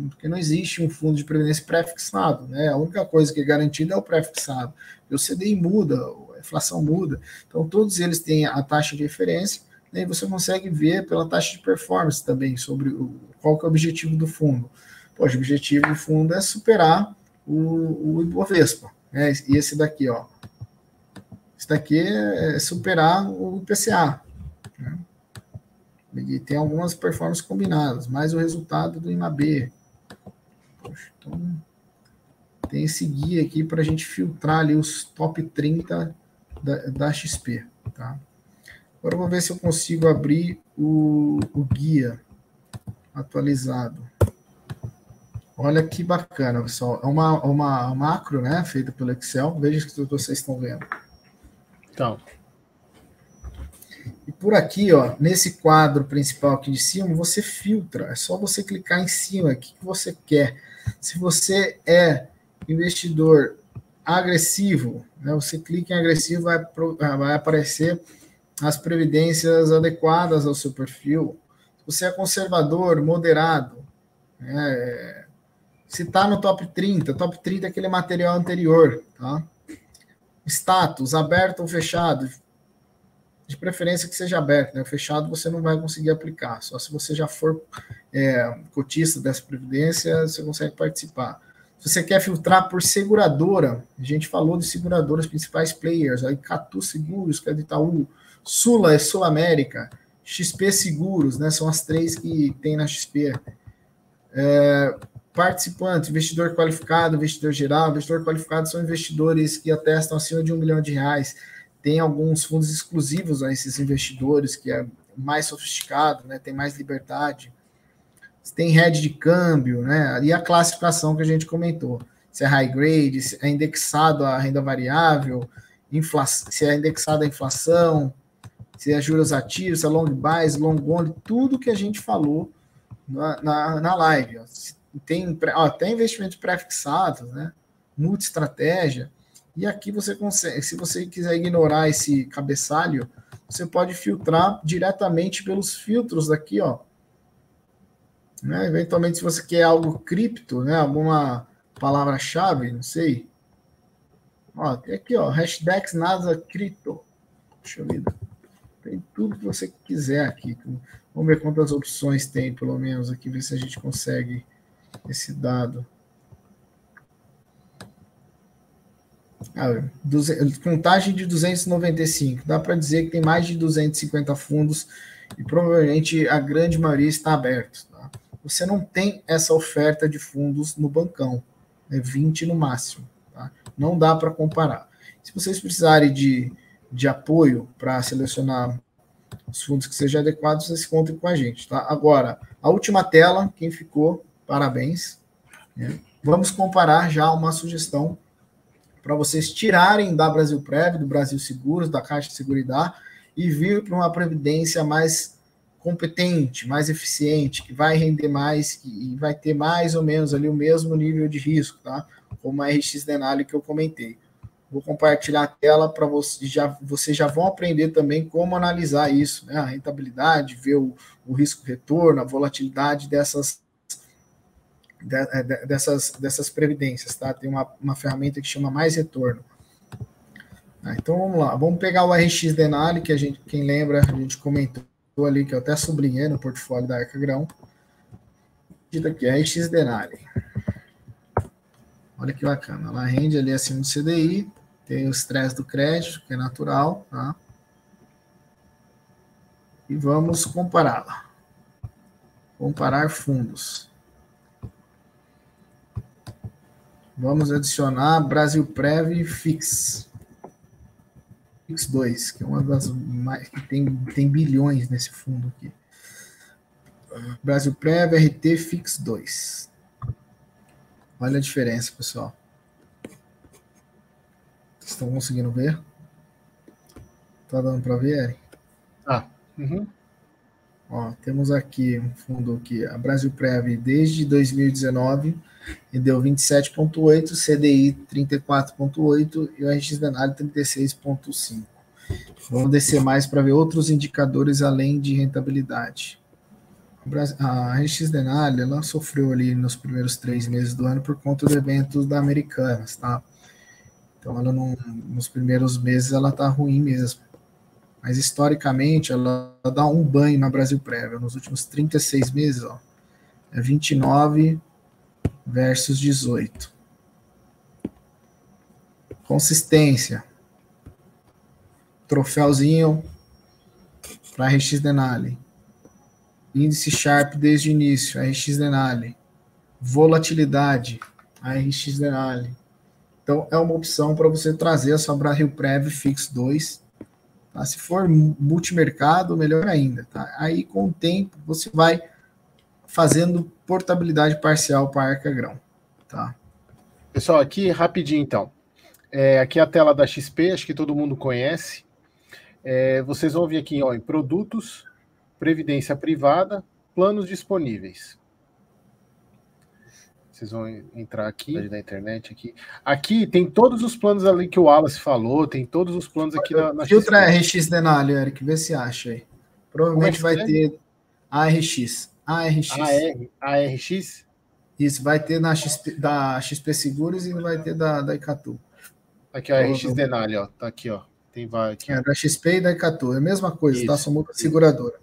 Porque não existe um fundo de previdência pré-fixado, né? A única coisa que é garantida é o pré-fixado. O CDI muda, a inflação muda. Então, todos eles têm a taxa de referência, né? E você consegue ver pela taxa de performance também sobre qual que é o objetivo do fundo. Poxa, o objetivo do fundo é superar o Ibovespa, né? E esse daqui, ó. Esse daqui é superar o IPCA, né? E tem algumas performances combinadas, mais o resultado do IMAB. Poxa, então, tem esse guia aqui para a gente filtrar ali os top 30 da XP. Tá? Agora eu vou ver se eu consigo abrir o guia atualizado. Olha que bacana, pessoal. É uma macro, né, feita pelo Excel. Veja se vocês estão vendo. Então. E por aqui, ó, nesse quadro principal aqui de cima, você filtra. É só você clicar em cima. O que você quer? Se você é investidor agressivo, né, você clica em agressivo, vai aparecer as previdências adequadas ao seu perfil. Se você é conservador, moderado, né, se está no top 30 é aquele material anterior. Tá? Status, aberto ou fechado. De preferência que seja aberto, né? O fechado você não vai conseguir aplicar, só se você já for cotista dessa previdência, você consegue participar. Se você quer filtrar por seguradora, a gente falou de seguradoras principais players, aí Catu Seguros, que é do Itaú, Sula é Sul América, XP Seguros, né? São as três que tem na XP. Participante, investidor qualificado, investidor geral. Investidor qualificado são investidores que atestam acima de R$1 milhão. Tem alguns fundos exclusivos a esses investidores, que é mais sofisticado, né? Tem mais liberdade. Tem hedge de câmbio, né? E a classificação que a gente comentou. Se é high grade, se é indexado à renda variável, se é indexado à inflação, se é juros ativos, se é long buys, long only, tudo que a gente falou na live. Ó. Tem investimentos pré-fixados, né? Multi-estratégia. E aqui você consegue, se você quiser ignorar esse cabeçalho, você pode filtrar diretamente pelos filtros daqui, ó. Né? Eventualmente, se você quer algo cripto, né? Alguma palavra-chave, não sei. Ó, tem aqui, ó, hashtags NASA cripto. Puxa vida. Tem tudo que você quiser aqui. Vamos ver quantas opções tem, pelo menos, aqui, ver se a gente consegue esse dado. Contagem de 295. Dá para dizer que tem mais de 250 fundos e provavelmente a grande maioria está aberto. Tá? Você não tem essa oferta de fundos no bancão. É 20 no máximo. Tá? Não dá para comparar. Se vocês precisarem de apoio para selecionar os fundos que sejam adequados, vocês contem com a gente. Tá? Agora, a última tela, quem ficou, parabéns. Né? Vamos comparar já uma sugestão para vocês tirarem da Brasilprev, do Brasil Seguros, da Caixa de Seguridade, e vir para uma previdência mais competente, mais eficiente, que vai render mais e vai ter mais ou menos ali o mesmo nível de risco, tá? Como a RX Denali que eu comentei. Vou compartilhar a tela para vocês já vão aprender também como analisar isso, né? A rentabilidade, ver o risco-retorno, a volatilidade dessas previdências, tá? Tem uma ferramenta que chama Mais Retorno. Então vamos lá, vamos pegar o RX Denali, que quem lembra, a gente comentou ali, que eu até sublinhei no portfólio da Arca Grão. Aqui, RX Denali. Olha que bacana, ela rende ali acima do CDI, tem o estresse do crédito, que é natural, tá? E vamos compará-la. Comparar fundos. Vamos adicionar Brasilprev Fix. Fix 2, que é uma das mais que tem bilhões nesse fundo aqui. Brasilprev RT Fix 2. Olha a diferença, pessoal. Vocês estão conseguindo ver? Tá dando para ver, Eric? Uhum. Ó, temos aqui um fundo que a Brasilprev desde 2019 e deu 27,8, CDI 34,8 e o RX Denali 36,5. Vamos descer mais para ver outros indicadores além de rentabilidade. A RX Denali, ela sofreu ali nos primeiros 3 meses do ano por conta do evento da Americanas, tá? Então, ela nos primeiros meses ela tá ruim mesmo. Mas, historicamente, ela dá um banho na Brasilprev. Nos últimos 36 meses, ó, é 29 versus 18. Consistência. Troféuzinho para RX Denali. Índice Sharp desde o início, RX Denali. Volatilidade, RX Denali. Então, é uma opção para você trazer a sua Brasilprev Fix 2. Tá? Se for multimercado, melhor ainda. Tá? Aí, com o tempo, você vai fazendo portabilidade parcial para a Arca Grão. Tá? Pessoal, aqui rapidinho então. Aqui é a tela da XP, acho que todo mundo conhece. Vocês vão vir aqui ó, em produtos, previdência privada, planos disponíveis. Vocês vão entrar aqui da internet aqui. Aqui tem todos os planos ali que o Wallace falou, tem todos os planos aqui na Filtra RX Denali, Eric, vê se acha aí. Provavelmente vai ter ARX. ARX? Isso, vai ter da XP Seguros e vai ter da Icatu. Aqui, ó, RX Denali, ó. Tá aqui, ó. Tem vários aqui. Da XP e da Icatu. É a mesma coisa, isso, tá? Só muda a seguradora.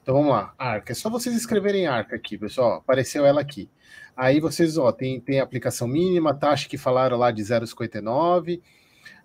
Então vamos lá. Arca. É só vocês escreverem Arca aqui, pessoal. Apareceu ela aqui. Aí vocês, ó, tem aplicação mínima, taxa que falaram lá de 0,59.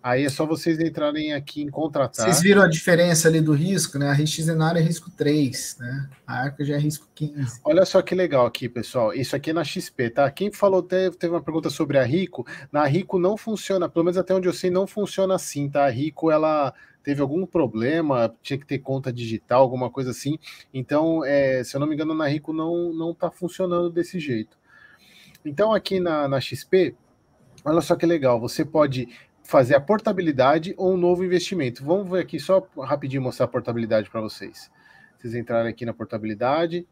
Aí é só vocês entrarem aqui em contratar. Vocês viram a diferença ali do risco, né? A RX Denali é risco 3, né? A Arca já é risco 15. Olha só que legal aqui, pessoal. Isso aqui é na XP, tá? Quem falou, teve uma pergunta sobre a Rico. Na Rico não funciona, pelo menos até onde eu sei, não funciona assim, tá? A Rico, ela teve algum problema, tinha que ter conta digital, alguma coisa assim. Então, se eu não me engano, na Rico não tá funcionando desse jeito. Então, aqui na XP, olha só que legal, você pode fazer a portabilidade ou um novo investimento. Vamos ver aqui só rapidinho mostrar a portabilidade para vocês. Vocês entrarem aqui na portabilidade.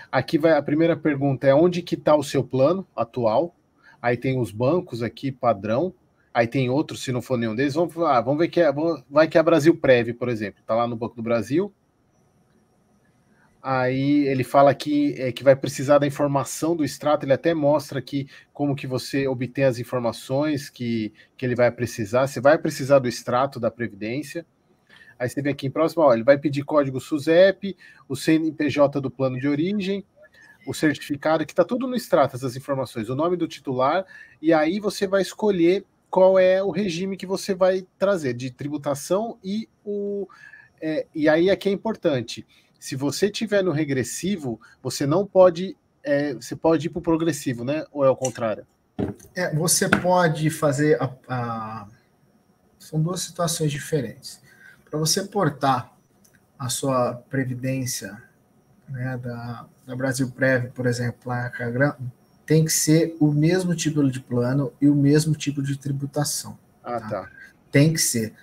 Aqui vai a primeira pergunta é onde que está o seu plano atual. Aí tem os bancos aqui padrão. Aí tem outros, se não for nenhum deles. Vamos ver vai que é a Brasilprev, por exemplo. Está lá no Banco do Brasil. Aí ele fala aqui que vai precisar da informação do extrato, ele até mostra aqui como que você obtém as informações que ele vai precisar. Você vai precisar do extrato da Previdência. Aí você vem aqui em próximo, ó, ele vai pedir código SUSEP, o CNPJ do plano de origem, o certificado, que está tudo no extrato, essas informações, o nome do titular, e aí você vai escolher qual é o regime que você vai trazer, de tributação e aí aqui é importante. Se você tiver no regressivo, você não pode, você pode ir para o progressivo, né? Ou é o contrário? Você pode fazer são duas situações diferentes. Para você portar a sua previdência, né, da Brasilprev, por exemplo, tem que ser o mesmo tipo de plano e o mesmo tipo de tributação. Tá. Tem que ser.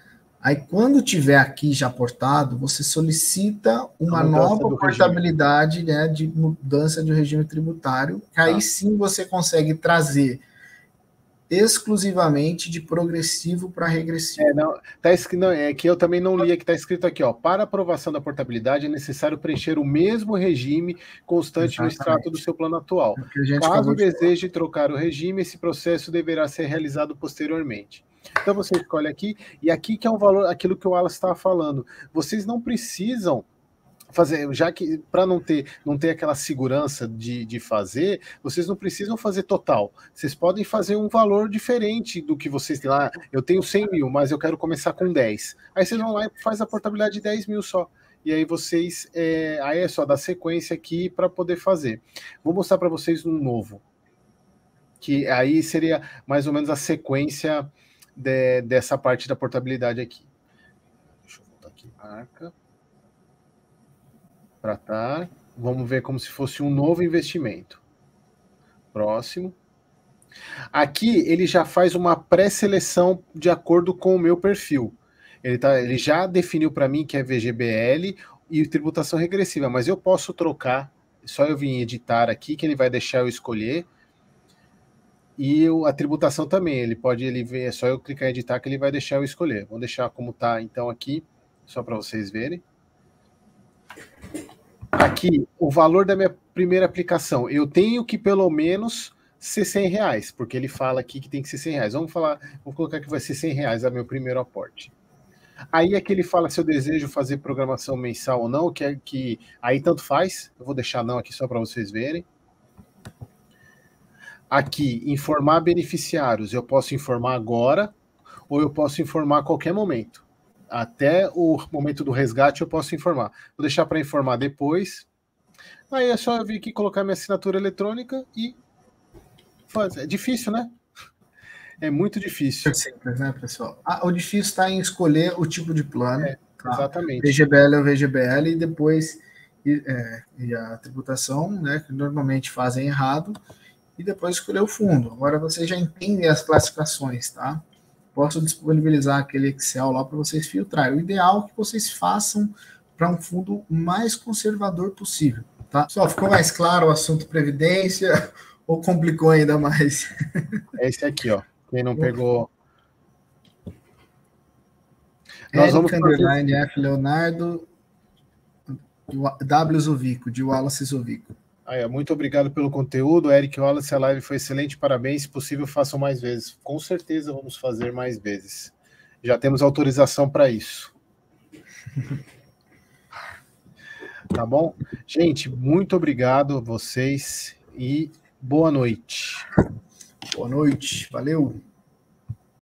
Aí, quando tiver aqui já portado, você solicita uma nova portabilidade, né, de mudança de regime tributário, que aí sim você consegue trazer exclusivamente de progressivo para regressivo. É que eu também não li, que está escrito aqui, ó, para aprovação da portabilidade é necessário preencher o mesmo regime constante no extrato do seu plano atual. Caso deseje trocar o regime, esse processo deverá ser realizado posteriormente. Então você escolhe aqui, e aqui que é um valor, aquilo que o Wallace estava falando. Vocês não precisam fazer, já que para não ter aquela segurança de fazer, vocês não precisam fazer total. Vocês podem fazer um valor diferente do que vocês têm lá. Eu tenho 100 mil, mas eu quero começar com 10. Aí vocês vão lá e faz a portabilidade de 10 mil só. E aí vocês, aí é só dar sequência aqui para poder fazer. Vou mostrar para vocês um novo, que aí seria mais ou menos a sequência dessa parte da portabilidade aqui. Deixa eu voltar aqui, marca. Tratar. Vamos ver como se fosse um novo investimento. Próximo. Aqui ele já faz uma pré-seleção de acordo com o meu perfil. Ele já definiu para mim que é VGBL e tributação regressiva, mas eu posso trocar. Só eu vim editar aqui que ele vai deixar eu escolher. E a tributação também, é só eu clicar em editar que ele vai deixar eu escolher. Vou deixar como está então aqui, só para vocês verem. Aqui, o valor da minha primeira aplicação, eu tenho que pelo menos ser R$100, porque ele fala aqui que tem que ser R$100. Vou colocar que vai ser R$100 a meu primeiro aporte. Aí é que ele fala se eu desejo fazer programação mensal ou não, que aí tanto faz. Eu vou deixar não aqui só para vocês verem. Aqui, informar beneficiários. Eu posso informar agora ou eu posso informar a qualquer momento. Até o momento do resgate eu posso informar. Vou deixar para informar depois. Aí é só eu vir aqui colocar minha assinatura eletrônica e fazer. É difícil, né? É muito difícil. É simples, né, pessoal? O difícil está em escolher o tipo de plano. Tá? Exatamente. VGBL é o VGBL e depois e a tributação, né, que normalmente fazem errado, e depois escolher o fundo. Agora você já entende as classificações, tá? Posso disponibilizar aquele Excel lá para vocês filtrarem. O ideal é que vocês façam para um fundo mais conservador possível, tá? Só ficou mais claro o assunto previdência ou complicou ainda mais? É esse aqui, ó. Quem não pegou... Nós vamos fazer... F. Leonardo W. Zovico, de Wallace Zovico. Muito obrigado pelo conteúdo, Eric Wallace, a live foi excelente, parabéns, se possível façam mais vezes. Com certeza vamos fazer mais vezes. Já temos autorização para isso. Tá bom? Gente, muito obrigado a vocês e boa noite. Boa noite, valeu.